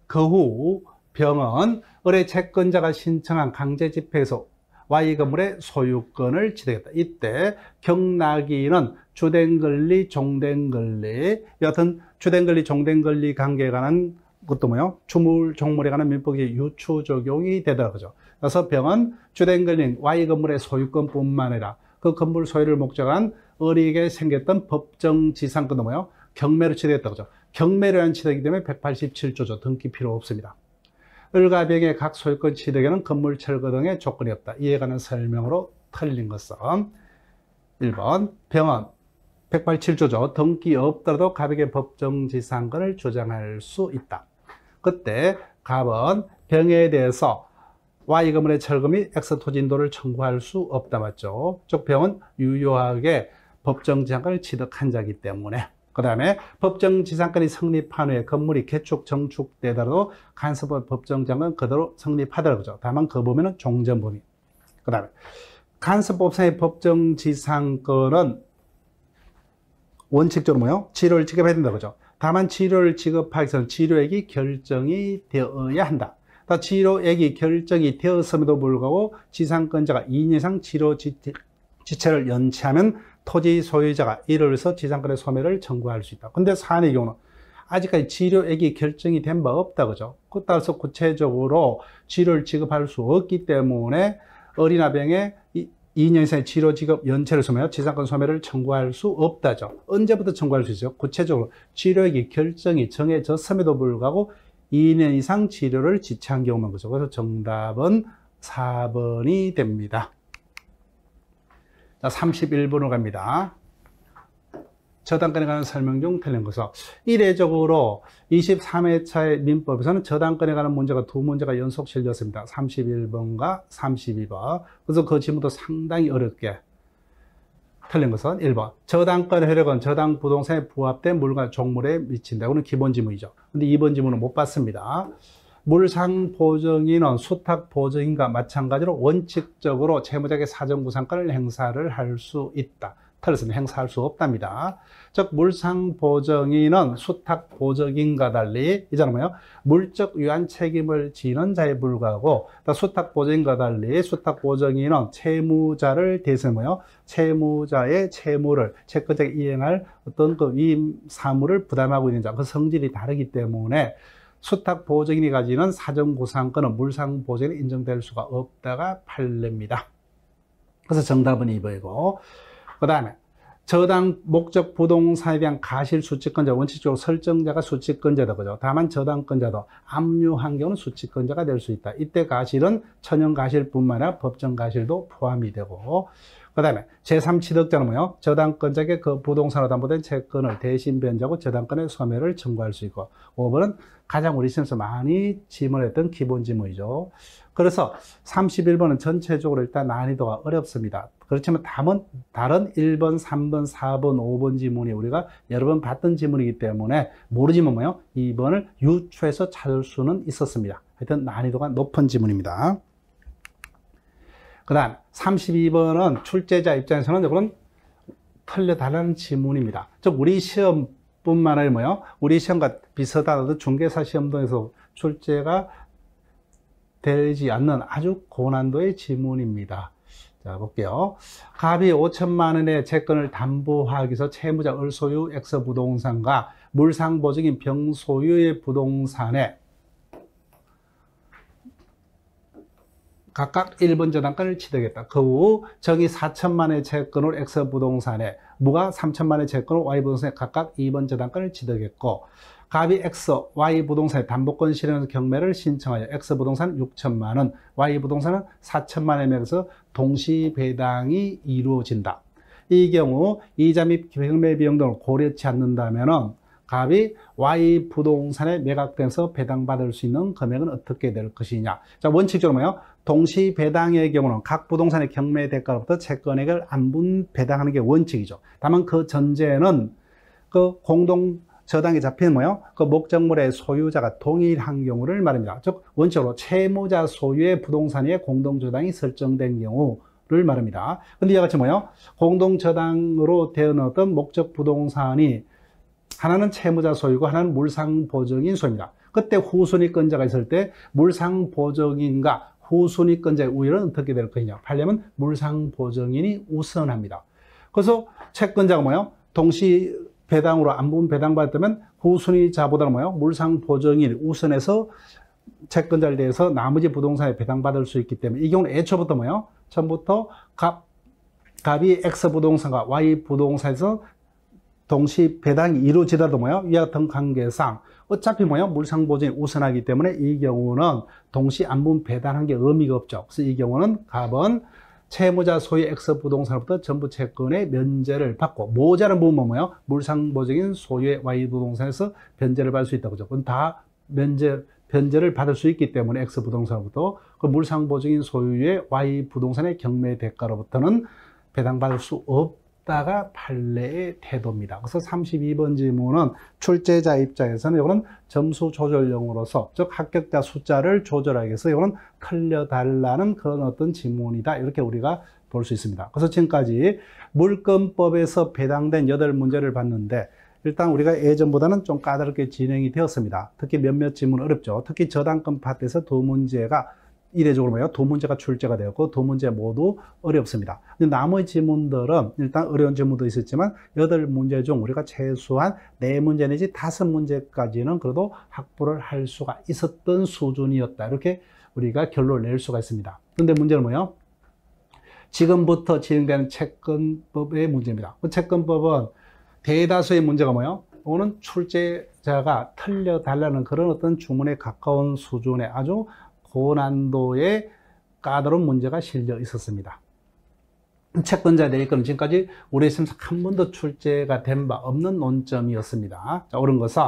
Speaker 1: 그 후 병은 을의 채권자가 신청한 강제집행에서 Y 건물의 소유권을 취득했다. 이때 경락인은 주된 권리, 종된 권리, 여하튼 주된 권리, 종된 권리 관계에 관한 것도 뭐요? 주물, 종물에 관한 민법이 유추 적용이 되더라고요. 그래서 병은 주된 권리인 Y 건물의 소유권뿐만 아니라 그 건물 소유를 목적한 어리게 생겼던 법정 지상권도 뭐요? 경매로 취득했다고 하죠. 경매로 한 취득이기 때문에 187조죠. 등기 필요 없습니다. 을과 병의 각 소유권 취득에는 건물 철거 등의 조건이 없다. 이에 관한 설명으로 틀린 것은 1번 병은 187조죠. 등기 없더라도 갑에게 법정지상권을 주장할 수 있다. 그때 갑은 병에 대해서 Y 건물의 철거 및 X 토지인도를 청구할 수 없다. 맞죠? 즉 병은 유효하게 법정지상권을 취득한 자이기 때문에. 그 다음에 법정지상권이 성립한 후에 건물이 개축, 정축되더라도 간섭법 법정지상권 그대로 성립하더라고요. 다만 그 범위는 종전범위. 그 다음에 간섭법상의 법정지상권은 원칙적으로 뭐요? 치료를 지급해야 된다고 그죠? 다만 치료를 지급하기 위해서는 치료액이 결정이 되어야 한다. 치료액이 결정이 되었음에도 불구하고 지상권자가 2년 이상 치료 지체를 연체하면 토지 소유자가 이를 위해서 지상권의 소멸을 청구할 수 있다. 근데 사안의 경우는 아직까지 치료액이 결정이 된 바 없다. 그죠? 따라서 구체적으로 치료를 지급할 수 없기 때문에 어린아병의 2년 이상의 치료 지급 연체를 소멸, 지상권 소멸을 청구할 수 없다죠. 언제부터 청구할 수 있어요? 구체적으로 치료액이 결정이 정해졌음에도 불구하고 2년 이상 치료를 지체한 경우만 그죠. 그래서 정답은 4번이 됩니다. 자, 31번으로 갑니다. 저당권에 관한 설명 중 틀린 것은 이례적으로 23회차의 민법에서는 저당권에 관한 문제가 두 문제가 연속 실렸습니다. 31번과 32번. 그래서 그 지문도 상당히 어렵게 틀린 것은 1번. 저당권 효력은 저당 부동산에 부합된 물과 종물에 미친다. 이거는 기본 지문이죠. 근데 2번 지문은 못 봤습니다. 물상보증인은 수탁보증인과 마찬가지로 원칙적으로 채무자에게 사정구상권을 행사를 할 수 있다. 틀렸습니다. 행사할 수 없답니다. 즉 물상보증인은 수탁보증인과 달리 이제는 뭐예요? 물적 유한 책임을 지는 자에 불과하고 수탁보증인과 달리 수탁보증인은 채무자를 대신해 뭐예요? 채무자의 채무를 채권자가 이행할 어떤 그 위임 사무를 부담하고 있는 자, 그 성질이 다르기 때문에 수탁보증인이 가지는 사정구상권은 물상보증인이 인정될 수가 없다가 판례입니다. 그래서 정답은 2번이고 그 다음에 저당 목적 부동산에 대한 가실 수취권자 원칙적으로 설정자가 수취권자다 그죠. 다만 저당권자도 압류한 경우는 수취권자가 될 수 있다. 이때 가실은 천연 가실뿐만 아니라 법정 가실도 포함이 되고 그 다음에 제3취득자는 뭐예요? 저당권자에게 그 부동산으로 담보된 채권을 대신 변제하고 저당권의 소멸을 청구할 수 있고 5번은 가장 우리 시험에서 많이 지문했던 기본 지문이죠. 그래서 31번은 전체적으로 일단 난이도가 어렵습니다. 그렇지만 답은 다른 1번, 3번, 4번, 5번 지문이 우리가 여러 번 봤던 지문이기 때문에 모르지만 뭐예요? 2번을 유추해서 찾을 수는 있었습니다. 하여튼 난이도가 높은 지문입니다. 그 다음 32번은 출제자 입장에서는 이건 틀려달라는 지문입니다. 즉 우리 시험뿐만 아니라 뭐예요? 우리 시험과 비슷하다도 중개사 시험 등에서 출제가 되지 않는 아주 고난도의 지문입니다. 자, 볼게요. 갑이 5천만 원의 채권을 담보하기 위해서 채무자 을소유 X부동산과 물상보증인 병소유의 부동산에 각각 1번 저당권을 취득했다. 그 후 정이 4천만 원의 채권을 X부동산에 무가 3천만 원의 채권을 Y부동산에 각각 2번 저당권을 취득했고 갑이 X, Y부동산에 담보권 실행 경매를 신청하여 X부동산 6천만 원, Y부동산은 4천만 원에 매겨서 동시배당이 이루어진다. 이 경우 이자 및 경매 비용 등을 고려치 않는다면 갑이 Y부동산에 매각돼서 배당받을 수 있는 금액은 어떻게 될 것이냐. 자, 원칙적으로 뭐예요? 동시배당의 경우는 각 부동산의 경매 대가로부터 채권액을 안분 배당하는 게 원칙이죠. 다만 그 전제는 그 공동 저당이 잡히는 뭐예요? 그 목적물의 소유자가 동일한 경우를 말합니다. 즉 원칙으로 채무자 소유의 부동산 위에 공동저당이 설정된 경우를 말합니다. 근데 이와 같이 뭐예요? 공동저당으로 되어놓던 목적 부동산이 하나는 채무자 소유고 하나는 물상보증인 소유입니다. 그때 후순위권자가 있을 때 물상보증인과 후순위권자의 우위는 어떻게 될 것이냐. 하려면 물상보증인이 우선합니다. 그래서 채권자가 뭐예요? 동시 배당으로 안분 배당받았다면 후순위자보다는 뭐예요? 물상보증인이 우선해서 채권자에 대해서 나머지 부동산에 배당받을 수 있기 때문에 이 경우는 애초부터 뭐예요? 처음부터 갑이 X 부동산과 Y 부동산에서 동시 배당이 이루어지더라도 뭐예요? 이와 같은 관계상 어차피 뭐예요? 물상보증이 우선하기 때문에 이 경우는 동시 안분 배당한 게 의미가 없죠. 그래서 이 경우는 갑은 채무자 소유 X 부동산으로부터 전부 채권의 면제를 받고 모자란 부분은 뭐예요? 물상보증인 소유의 Y 부동산에서 변제를 받을 수 있다고 그죠. 그건 다 변제를 받을 수 있기 때문에 X 부동산으로부터 그 물상보증인 소유의 Y 부동산의 경매 대가로부터는 배당받을 수 없다가 판례의 태도입니다. 그래서 32번 지문은 출제자 입장에서는 이거는 점수 조절용으로서 즉 합격자 숫자를 조절하기 위해서 이거는 틀려달라는 그런 어떤 지문이다. 이렇게 우리가 볼 수 있습니다. 그래서 지금까지 물권법에서 배당된 8문제를 봤는데 일단 우리가 예전보다는 좀 까다롭게 진행이 되었습니다. 특히 몇몇 지문은 어렵죠. 특히 저당권 파트에서 2문제가 이례적으로 뭐예요? 2문제가 출제가 되었고 2문제 모두 어렵습니다. 근데 나머지 지문들은 일단 어려운 지문도 있었지만 8문제 중 우리가 최소한 4문제 내지 5문제까지는 그래도 확보를 할 수가 있었던 수준이었다. 이렇게 우리가 결론을 낼 수가 있습니다. 근데 문제는 뭐예요? 지금부터 진행되는 채권법의 문제입니다. 그 채권법은 대다수의 문제가 뭐예요? 오는 출제자가 틀려달라는 그런 어떤 주문에 가까운 수준의 아주 고난도의 까다로운 문제가 실려 있었습니다. 채권자에 대해 거는 지금까지 우리 시험에서 한 번도 출제가 된 바 없는 논점이었습니다. 자, 옳은 것은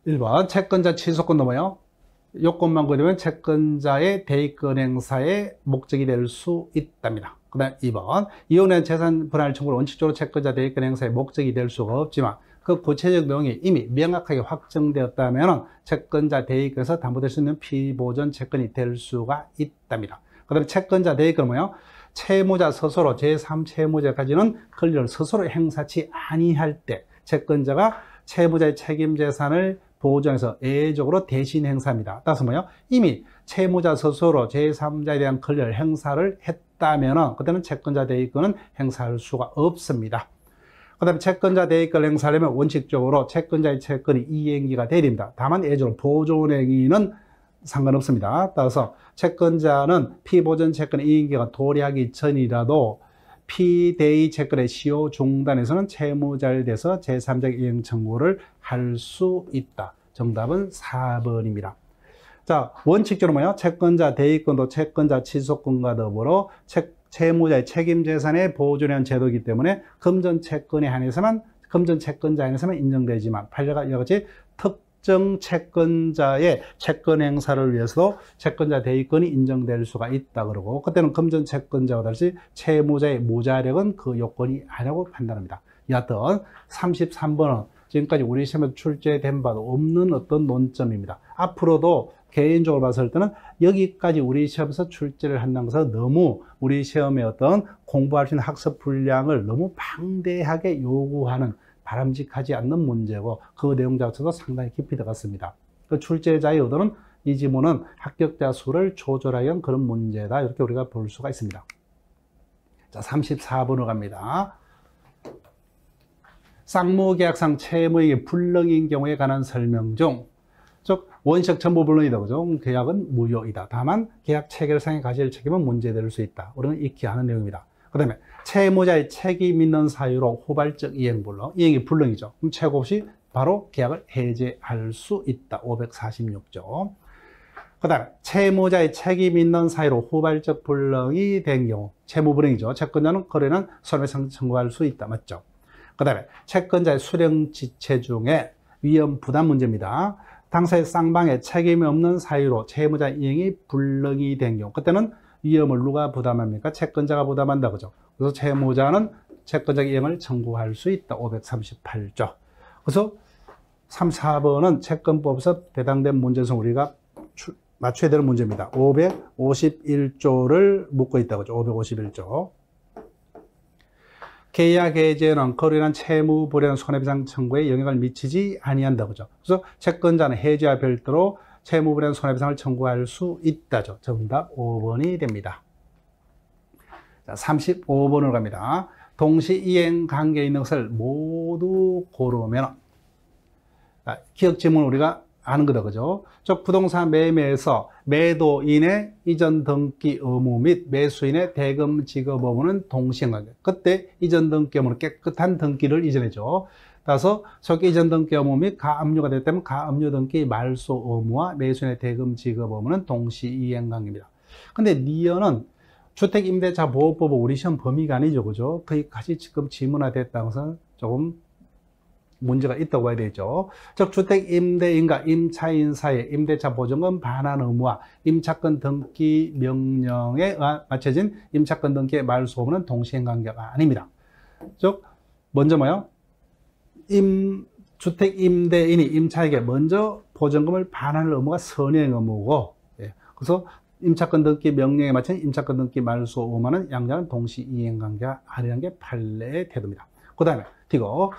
Speaker 1: 1번 채권자 취소권도 뭐예요? 요건만 구되면 채권자의 대의권 행사의 목적이 될 수 있답니다. 그 다음 2번 이혼의 재산 분할 청구를 원칙적으로 채권자 대의권 행사의 목적이 될 수가 없지만 그 구체적 내용이 이미 명확하게 확정되었다면 채권자 대의권에서 담보될 수 있는 피보전 채권이 될 수가 있답니다. 그 다음에 채권자 대의권은 뭐예요? 채무자 스스로 제3채무자까지는 권리를 스스로 행사치 아니할 때 채권자가 채무자의 책임 재산을 보전해서 예외적으로 대신 행사합니다. 따라서 뭐예요? 이미 채무자 스스로 제3자에 대한 권리를 행사를 했다면 그때는 채권자 대의권은 행사할 수가 없습니다. 그 다음에 채권자 대의권을 행사하려면 원칙적으로 채권자의 채권이 이행기가 돼야 됩니다. 다만 예외적으로 보존행위는 상관없습니다. 따라서 채권자는 피보전 채권의 이행기가 도래하기 전이라도 피대의 채권의 시효 중단에서는 채무자에 대해서 제3자 이행 청구를 할 수 있다. 정답은 4번입니다. 자, 원칙적으로 뭐예요? 채권자 대의권도 채권자 취소권과 더불어 채무자의 책임 재산의 보존한 제도이기 때문에 금전 채권에 한해서만 금전 채권자에 한해서만 인정되지만 판례가 이와 같이 특정 채권자의 채권 행사를 위해서도 채권자 대의권이 인정될 수가 있다 그러고 그때는 금전 채권자와 달리 채무자의 무자력은 그 요건이 아니라고 판단합니다. 여하튼 33번은 지금까지 우리 시험에서 출제된 바도 없는 어떤 논점입니다. 앞으로도 개인적으로 봤을 때는 여기까지 우리 시험에서 출제를 한다는 것은 너무 우리 시험의 어떤 공부할 수 있는 학습 분량을 너무 방대하게 요구하는 바람직하지 않는 문제고 그 내용 자체도 상당히 깊이 들어갔습니다. 그 출제자의 의도는 이 지문은 합격자 수를 조절하여 그런 문제다 이렇게 우리가 볼 수가 있습니다. 자, 34번으로 갑니다. 쌍무계약상 채무액이 불능인 경우에 관한 설명 중 즉 원시적 전부 불능이다 그죠? 계약은 무효이다. 다만 계약 체결상의 가실 책임은 문제될 수 있다. 우리는 익히 아는 내용입니다. 그 다음에 채무자의 책임 있는 사유로 후발적 이행 불능, 이행이 불능이죠. 그럼 최고 없이 바로 계약을 해제할 수 있다. 546조. 그 다음에 채무자의 책임 있는 사유로 후발적 불능이 된 경우 채무불응이죠. 채권자는 거래는 손해배상 청구할 수 있다. 맞죠? 그 다음에 채권자의 수령 지체 중에 위험 부담 문제입니다. 당사의 쌍방의 책임이 없는 사유로 채무자 이행이 불능이 된 경우 그때는 위험을 누가 부담합니까? 채권자가 부담한다 그죠? 그래서 채무자는 채권자 이행을 청구할 수 있다. 538조. 그래서 3, 4번은 채권법에서 배당된 문제 중 우리가 맞춰야 되는 문제입니다. 551조를 묻고 있다 그죠? 551조. 계약 해제는 거래한 채무 불이한 손해배상 청구에 영향을 미치지 아니한다 그죠? 그래서 채권자는 해제와 별도로 채무불이한 손해배상을 청구할 수 있다죠. 정답 5번이 됩니다. 자, 35번으로 갑니다. 동시이행 관계에 있는 것을 모두 고르면, 기억 지문 우리가 아는 거다, 그죠? 즉, 부동산 매매에서 매도인의 이전 등기 의무 및 매수인의 대금 지급 의무는 동시행관계. 그때 이전 등기 의무는 깨끗한 등기를 이전해줘. 따라서 저기 이전 등기 의무 및 가압류가 됐다면 가압류 등기 말소 의무와 매수인의 대금 지급 의무는 동시이행관계입니다. 근데 니은은 주택임대차보호법 우리 시험 범위가 아니죠, 그죠? 거기까지 지금 지문화됐다는 것은 조금 문제가 있다고 봐야 되죠. 즉, 주택임대인과 임차인 사이에 임대차 보증금 반환 의무와 임차권 등기 명령에 맞춰진 임차권 등기의 말소 의무는 동시행관계가 아닙니다. 즉, 먼저 뭐요? 주택임대인이 임차에게 먼저 보증금을 반환할 의무가 선행 의무고, 그래서 임차권 등기 명령에 맞춘 임차권 등기 말소 의무는 양자는 동시이행관계가 아니라는 게 판례의 태도입니다. 그 다음에 뒤고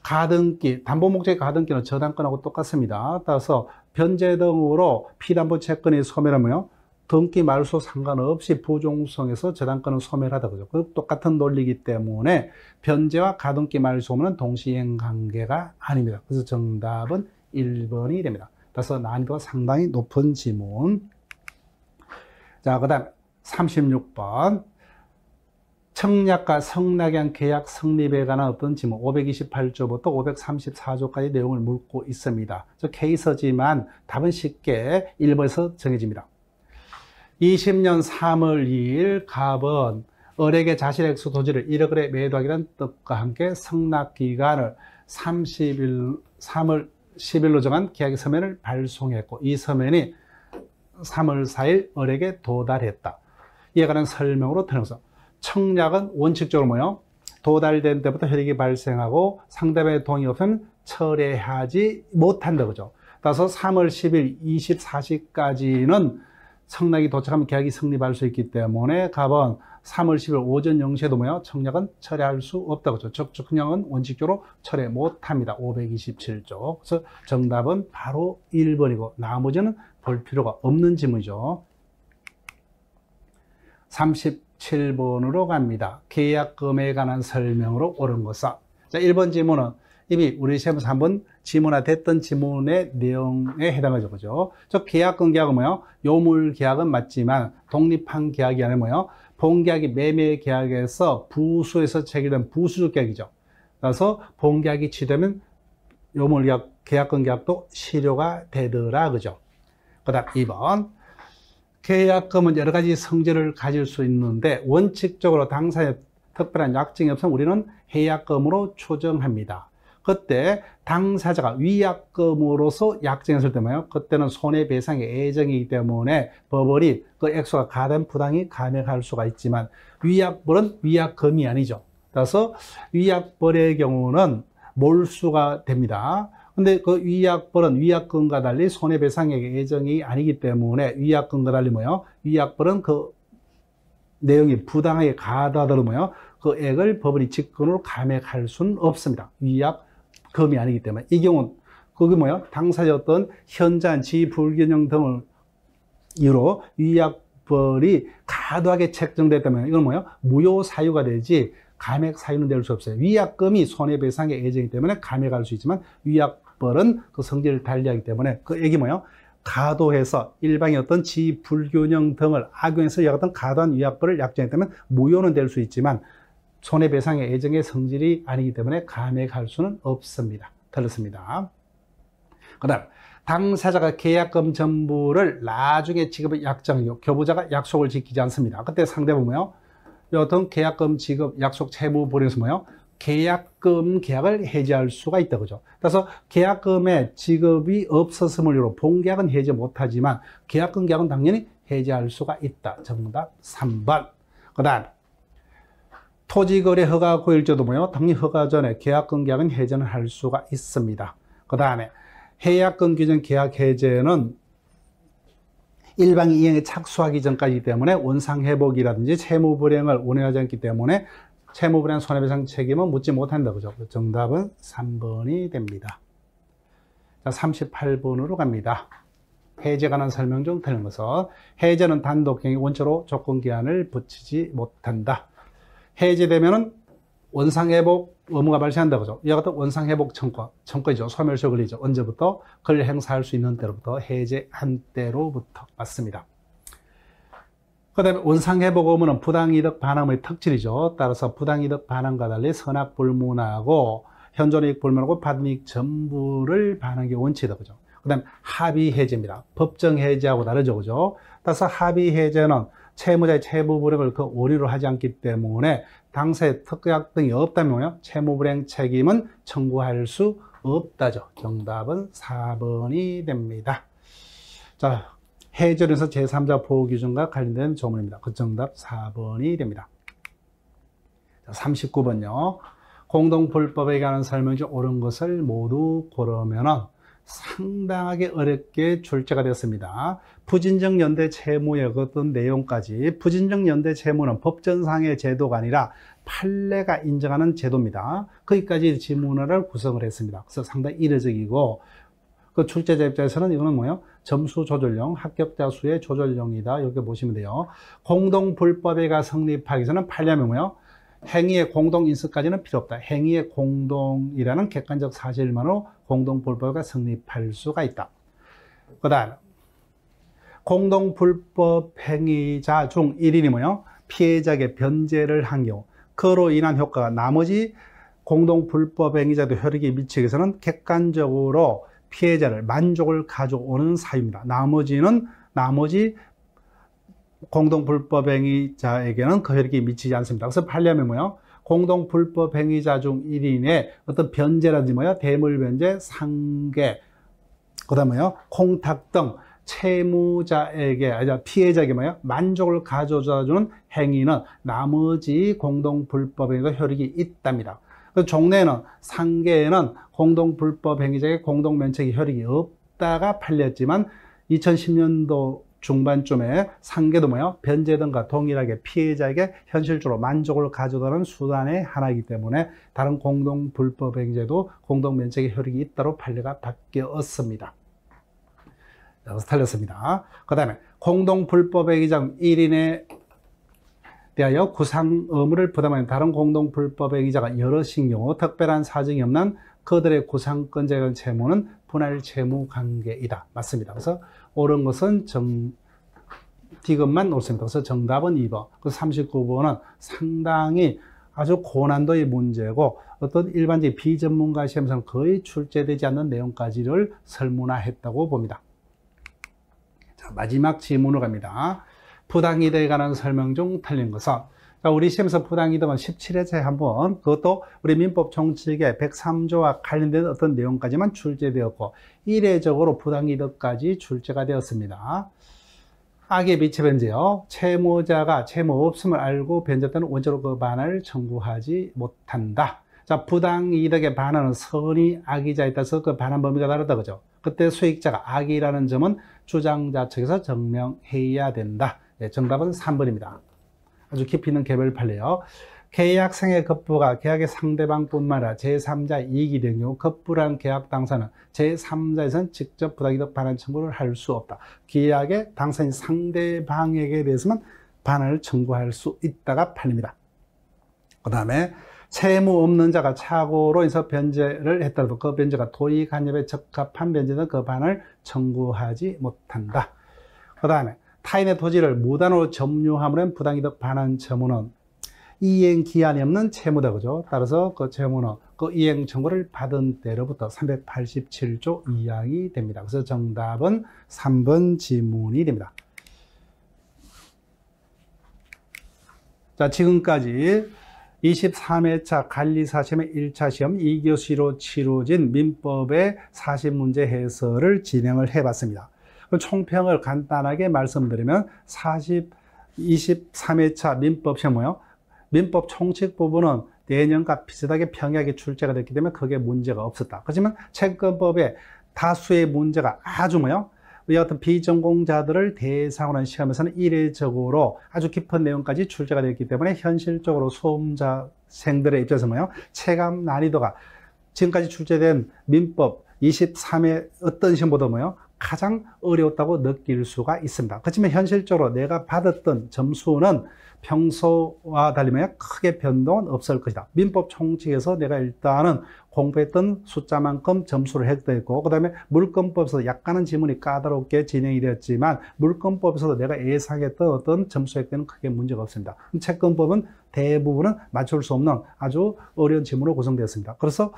Speaker 1: 가등기, 담보목적의 가등기는 저당권하고 똑같습니다. 따라서 변제 등으로 피담보 채권이 소멸하면요, 등기 말소 상관없이 부종성에서 저당권은 소멸하다, 그죠? 그 똑같은 논리이기 때문에 변제와 가등기 말소는 동시행 관계가 아닙니다. 그래서 정답은 1번이 됩니다. 따라서 난이도가 상당히 높은 지문. 자, 그 다음 36번. 청약과 성낙양 계약 성립에 관한 어떤 지문 528조부터 534조까지 내용을 묻고 있습니다. 저 케이스지만 답은 쉽게 1번에서 정해집니다. 20년 3월 2일 갑은 을에게 자신의 액수 토지를 1억에 매도하기란 뜻과 함께 성납기간을 3월 10일로 정한 계약의 서면을 발송했고 이 서면이 3월 4일 을에게 도달했다. 이에 관한 설명으로 들어서 청약은 원칙적으로 뭐요? 도달된 때부터 혈액이 발생하고 상대방의 동의 없으면 철회하지 못한다, 그죠? 따라서 3월 10일 24시까지는 청약이 도착하면 계약이 성립할 수 있기 때문에 갑은 3월 10일 오전 0시에도 뭐요? 청약은 철회할 수 없다, 그죠? 즉, 청약은 원칙적으로 철회 못합니다. 527조. 그래서 정답은 바로 1번이고 나머지는 볼 필요가 없는 지문이죠. 37번으로 갑니다. 계약금에 관한 설명으로 옳은 것은. 자, 1번 지문은 이미 우리 시험에서 한번 지문화됐던 지문의 내용에 해당하죠, 그죠? 저 계약금 계약은 뭐요? 요물 계약은 맞지만 독립한 계약이 아니라 뭐요? 본계약이 매매 계약에서 부수에서 체결된 부수적 계약이죠. 그래서 본계약이 취되면 요물 계약, 계약금 계약도 실효가 되더라, 그죠? 그 다음 2번. 계약금은 여러 가지 성질을 가질 수 있는데 원칙적으로 당사자의 특별한 약정이 없으면 우리는 해약금으로 추정합니다. 그때 당사자가 위약금으로서 약정했을 때 뭐예요? 그때는 손해배상의 예정이기 때문에 법원이 그 액수가 가된 부당히 감액할 수가 있지만 위약벌은 위약금이 아니죠. 따라서 위약벌의 경우는 몰수가 됩니다. 근데 그 위약벌은 위약금과 달리 손해배상액의 예정이 아니기 때문에 위약금과 달리 뭐요? 위약벌은 그 내용이 부당하게 가하더라도 뭐요? 그 액을 법원이 직권으로 감액할 수는 없습니다. 위약금이 아니기 때문에. 이 경우는 그게 뭐요? 당사자 어떤 현저한 지불균형 등을 이유로 위약벌이 과도하게 책정됐다면 이건 뭐요? 무효 사유가 되지 감액 사유는 될 수 없어요. 위약금이 손해배상의 예정이기 때문에 감액할 수 있지만 위약벌은 그 성질을 달리하기 때문에 그 액이 뭐요? 과도해서 일방의 어떤 지불균형 등을 악용해서 어떤 과도한 위약벌을 약정했다면 무효는 될 수 있지만 손해배상의 예정의 성질이 아니기 때문에 감액할 수는 없습니다. 틀렸습니다. 그 다음 당사자가 계약금 전부를 나중에 지급의 약정이요. 교부자가 약속을 지키지 않습니다. 그때 상대방은 뭐요? 어떤 계약금 지급 약속 채무 불이해서 뭐요? 계약금 계약을 해지할 수가 있다, 그죠? 그래서 계약금의 지급이 없었음을 이유로 본계약은 해지 못하지만 계약금 계약은 당연히 해지할 수가 있다. 정답 3번. 그 다음 토지거래 허가 고일제도 뭐요? 당연히 허가 전에 계약금 계약은 해지는 할 수가 있습니다. 그 다음에 해약금 규정 계약 해제는 일방이 이행에 착수하기 전까지이기 때문에 원상회복이라든지 채무불이행을 운행하지 않기 때문에 채무불이행 손해배상 책임은 묻지 못한다, 그죠? 정답은 3번이 됩니다. 자, 38번으로 갑니다. 해제에 관한 설명 중 틀린 것은 해제는 단독행위 원초로 조건기한을 붙이지 못한다. 해제되면은 원상회복 의무가 발생한다 그죠? 이와 같은 원상회복 청구이죠. 소멸시효 권리죠. 언제부터? 권리 행사할 수 있는 때로부터 해제한 때로부터 맞습니다. 그 다음에 원상회복 의무는 부당이득 반환의 특질이죠. 따라서 부당이득 반환과 달리 선악불문하고 현존이익 불문하고 받은 이익 전부를 반환하는 게 원칙이다 그죠? 그 다음에 합의해제입니다. 법정해제하고 다르죠 그죠? 따라서 합의해제는 채무자의 채무불이익을 그 오류로 하지 않기 때문에 당사의 특약 등이 없다면요 채무불이익 책임은 청구할 수 없다죠. 정답은 4번이 됩니다. 자, 해제에서 제3자 보호기준과 관련된 조문입니다. 그 정답 4번이 됩니다. 자, 39번요. 공동불법에 관한 설명 중 옳은 것을 모두 고르면은 상당하게 어렵게 출제가 되었습니다. 부진적 연대 채무의 어떤 내용까지 부진적 연대 채무는 법전상의 제도가 아니라 판례가 인정하는 제도입니다. 거기까지 지문을 구성을 했습니다. 그래서 상당히 이례적이고 그 출제자 입장에서는 이거는 뭐예요? 점수 조절용, 합격자 수의 조절용이다. 이렇게 보시면 돼요. 공동불법에가 성립하기 전에는 판례하면 뭐예요? 행위의 공동인수까지는 필요 없다. 행위의 공동이라는 객관적 사실만으로 공동불법가 성립할 수가 있다. 그 다음 공동불법 행위자 중 1인이 뭐예요? 피해자에게 변제를 한 경우 그로 인한 효과가 나머지 공동불법 행위자도 효력이 미치기 위해서는 객관적으로 피해자를 만족을 가져오는 사유입니다. 나머지 공동불법행위자에게는 그 효력이 미치지 않습니다. 그래서 판례하면 뭐예요? 공동불법행위자 중 1인의 어떤 변제라든지 뭐예요? 대물변제, 상계, 그 다음에 뭐예요? 공탁 등 채무자에게, 피해자에게 뭐예요? 만족을 가져다주는 행위는 나머지 공동불법행위가 효력이 있답니다. 그 종래에는 상계에는 공동불법행위자에게 공동면책이 효력이 없다가 판례했지만 2010년도 중반쯤에 상계도 뭐예요? 변제 등과 동일하게 피해자에게 현실적으로 만족을 가져가는 수단의 하나이기 때문에 다른 공동불법행위제도 공동면책의 효력이 있다로 판례가 바뀌었습니다. 그래서 틀렸습니다. 그 다음에 공동불법행위자 1인에 대하여 구상 의무를 부담하는 다른 공동불법행위자가 여럿인 경우 특별한 사정이 없는 그들의 구상권자에 관한 채무는 분할 채무 관계이다. 맞습니다. 그래서 옳은 것은 D급만 옳습니다. 그래서 정답은 2번. 그래서 39번은 상당히 아주 고난도의 문제고 어떤 일반적인 비전문가 시험에서는 거의 출제되지 않는 내용까지를 설문화했다고 봅니다. 자, 마지막 질문으로 갑니다. 부당이득에 관한 설명 중 틀린 것은 자, 우리 시험에서 부당이득은 17회차에 한번 그것도 우리 민법 총칙의 103조와 관련된 어떤 내용까지만 출제되었고 이례적으로 부당이득까지 출제가 되었습니다. 악의 비치 변제요. 채무자가 채무 없음을 알고 변제 때는 원칙으로 그 반환을 청구하지 못한다. 자, 부당이득의 반환은 선이 악이자에 따라서 그 반환 범위가 다르다 그죠? 그때 수익자가 악이라는 점은 주장자 측에서 증명해야 된다. 네, 정답은 3번입니다. 아주 깊이 있는 개별 판례요. 계약상의 급부가 계약의 상대방뿐만 아니라 제3자 이익이 된 경우 급부란 계약 당사는 제3자에서는 직접 부당이득 반환 청구를 할 수 없다. 계약의 당사인 상대방에게 대해서만 반환을 청구할 수 있다가 판례입니다. 그 다음에 채무 없는 자가 착오로 해서 변제를 했더라도 그 변제가 도의 간접에 적합한 변제는 그 반환을 청구하지 못한다. 그 다음에 타인의 토지를 무단으로 점유함으로 한 부당이득 반환 채무는 이행 기한이 없는 채무다 그죠? 따라서 그 채무는 그 이행 청구를 받은 때로부터 387조 2항이 됩니다. 그래서 정답은 3번 지문이 됩니다. 자, 지금까지 23회차 관리사 시험의 1차 시험 2교시로 치러진 민법의 40문제 해설을 진행을 해봤습니다. 총평을 간단하게 말씀드리면 23회차 민법 시험 뭐요? 민법 총칙 부분은 내년과 비슷하게 평이하게 출제가 됐기 때문에 크게 문제가 없었다. 하지만 채권법의 다수의 문제가 아주 뭐요? 이와 같은 비전공자들을 대상으로 한 시험에서는 이례적으로 아주 깊은 내용까지 출제가 됐기 때문에 현실적으로 수험자생들의 입장에서 뭐요? 체감 난이도가 지금까지 출제된 민법 23회 어떤 시험보다 뭐요? 가장 어려웠다고 느낄 수가 있습니다. 그렇지만 현실적으로 내가 받았던 점수는 평소와 달리 크게 변동은 없을 것이다. 민법 총칙에서 내가 일단은 공부했던 숫자만큼 점수를 획득했고, 그 다음에 물권법에서 약간은 지문이 까다롭게 진행이 되었지만 물권법에서도 내가 예상했던 어떤 점수 획득은 크게 문제가 없습니다. 채권법은 대부분은 맞출 수 없는 아주 어려운 지문으로 구성되었습니다. 그래서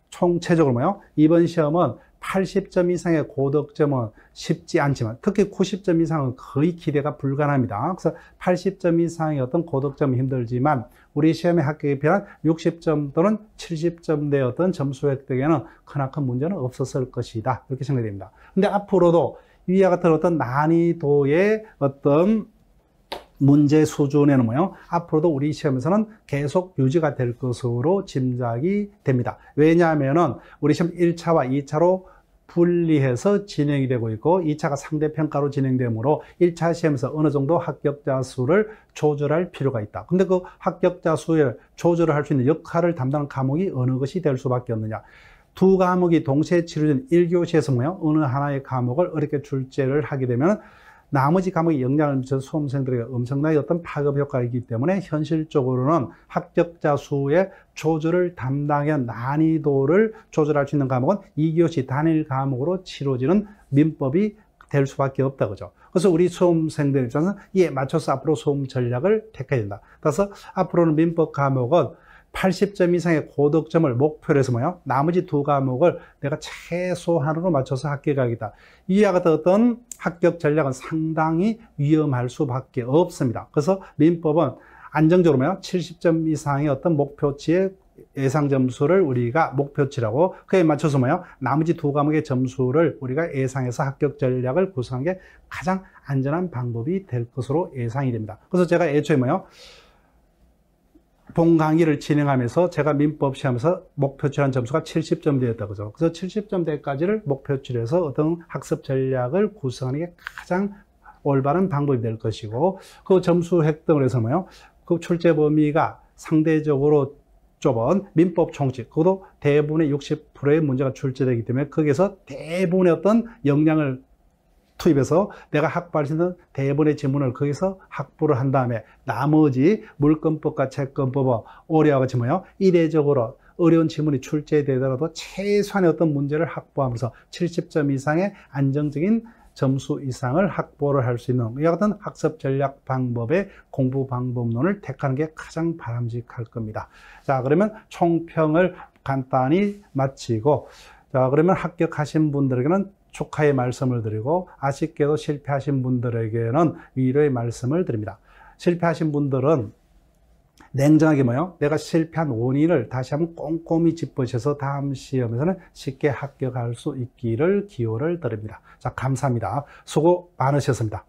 Speaker 1: 총체적으로 이번 시험은 80점 이상의 고득점은 쉽지 않지만 특히 90점 이상은 거의 기대가 불가능합니다. 그래서 80점 이상의 어떤 고득점이 힘들지만 우리 시험의 합격에 필요한 60점 또는 70점 대 어떤 점수 획득에는 크나큰 문제는 없었을 것이다. 이렇게 생각이 됩니다. 근데 앞으로도 위와 같은 어떤 난이도의 어떤 문제 수준에는 앞으로도 우리 시험에서는 계속 유지가 될 것으로 짐작이 됩니다. 왜냐하면은 우리 시험 1차와 2차로 분리해서 진행이 되고 있고 2차가 상대평가로 진행되므로 1차 시험에서 어느 정도 합격자 수를 조절할 필요가 있다. 근데 그 합격자 수를 조절을 할 수 있는 역할을 담당하는 과목이 어느 것이 될 수밖에 없느냐. 두 과목이 동시에 치러진 1교시에서 어느 하나의 과목을 어렵게 출제를 하게 되면 나머지 과목에 영향을 미쳐서 수험생들에게 엄청나게 어떤 파급 효과가 있기 때문에 현실적으로는 합격자 수의 조절을 담당해 난이도를 조절할 수 있는 과목은 2교시 단일 과목으로 치러지는 민법이 될 수밖에 없다 그죠. 그래서 우리 수험생들 입장에서는 이에 맞춰서 앞으로 수험 전략을 택해야 된다. 그래서 앞으로는 민법 과목은 80점 이상의 고득점을 목표로 해서 나머지 두 과목을 내가 최소한으로 맞춰서 합격하겠다. 이와 같은 어떤 합격 전략은 상당히 위험할 수밖에 없습니다. 그래서 민법은 안정적으로 70점 이상의 어떤 목표치의 예상 점수를 우리가 목표치라고 그에 맞춰서 나머지 두 과목의 점수를 우리가 예상해서 합격 전략을 구성하는 게 가장 안전한 방법이 될 것으로 예상이 됩니다. 그래서 제가 애초에 본 강의를 진행하면서 제가 민법 시험에서 목표치한 점수가 70점 대였다 그죠. 그래서 70점 대까지를 목표치로 해서 어떤 학습 전략을 구성하는 게 가장 올바른 방법이 될 것이고 그 점수 획득을 해서 그 출제 범위가 상대적으로 좁은 민법 총칙, 그것도 대부분의 60%의 문제가 출제되기 때문에 거기에서 대부분의 어떤 역량을 투입해서 내가 확보할 수 있는 대부분의 지문을 거기서 확보를 한 다음에 나머지 물권법과 채권법은 올해와 같이 이례적으로 어려운 지문이 출제되더라도 최소한의 어떤 문제를 확보하면서 70점 이상의 안정적인 점수 이상을 확보를 할 수 있는 이와 같은 학습 전략 방법의 공부 방법론을 택하는 게 가장 바람직할 겁니다. 자, 그러면 총평을 간단히 마치고 자, 그러면 합격하신 분들에게는 축하의 말씀을 드리고 아쉽게도 실패하신 분들에게는 위로의 말씀을 드립니다. 실패하신 분들은 냉정하게 내가 실패한 원인을 다시 한번 꼼꼼히 짚으셔서 다음 시험에서는 쉽게 합격할 수 있기를 기호를 드립니다. 자, 감사합니다. 수고 많으셨습니다.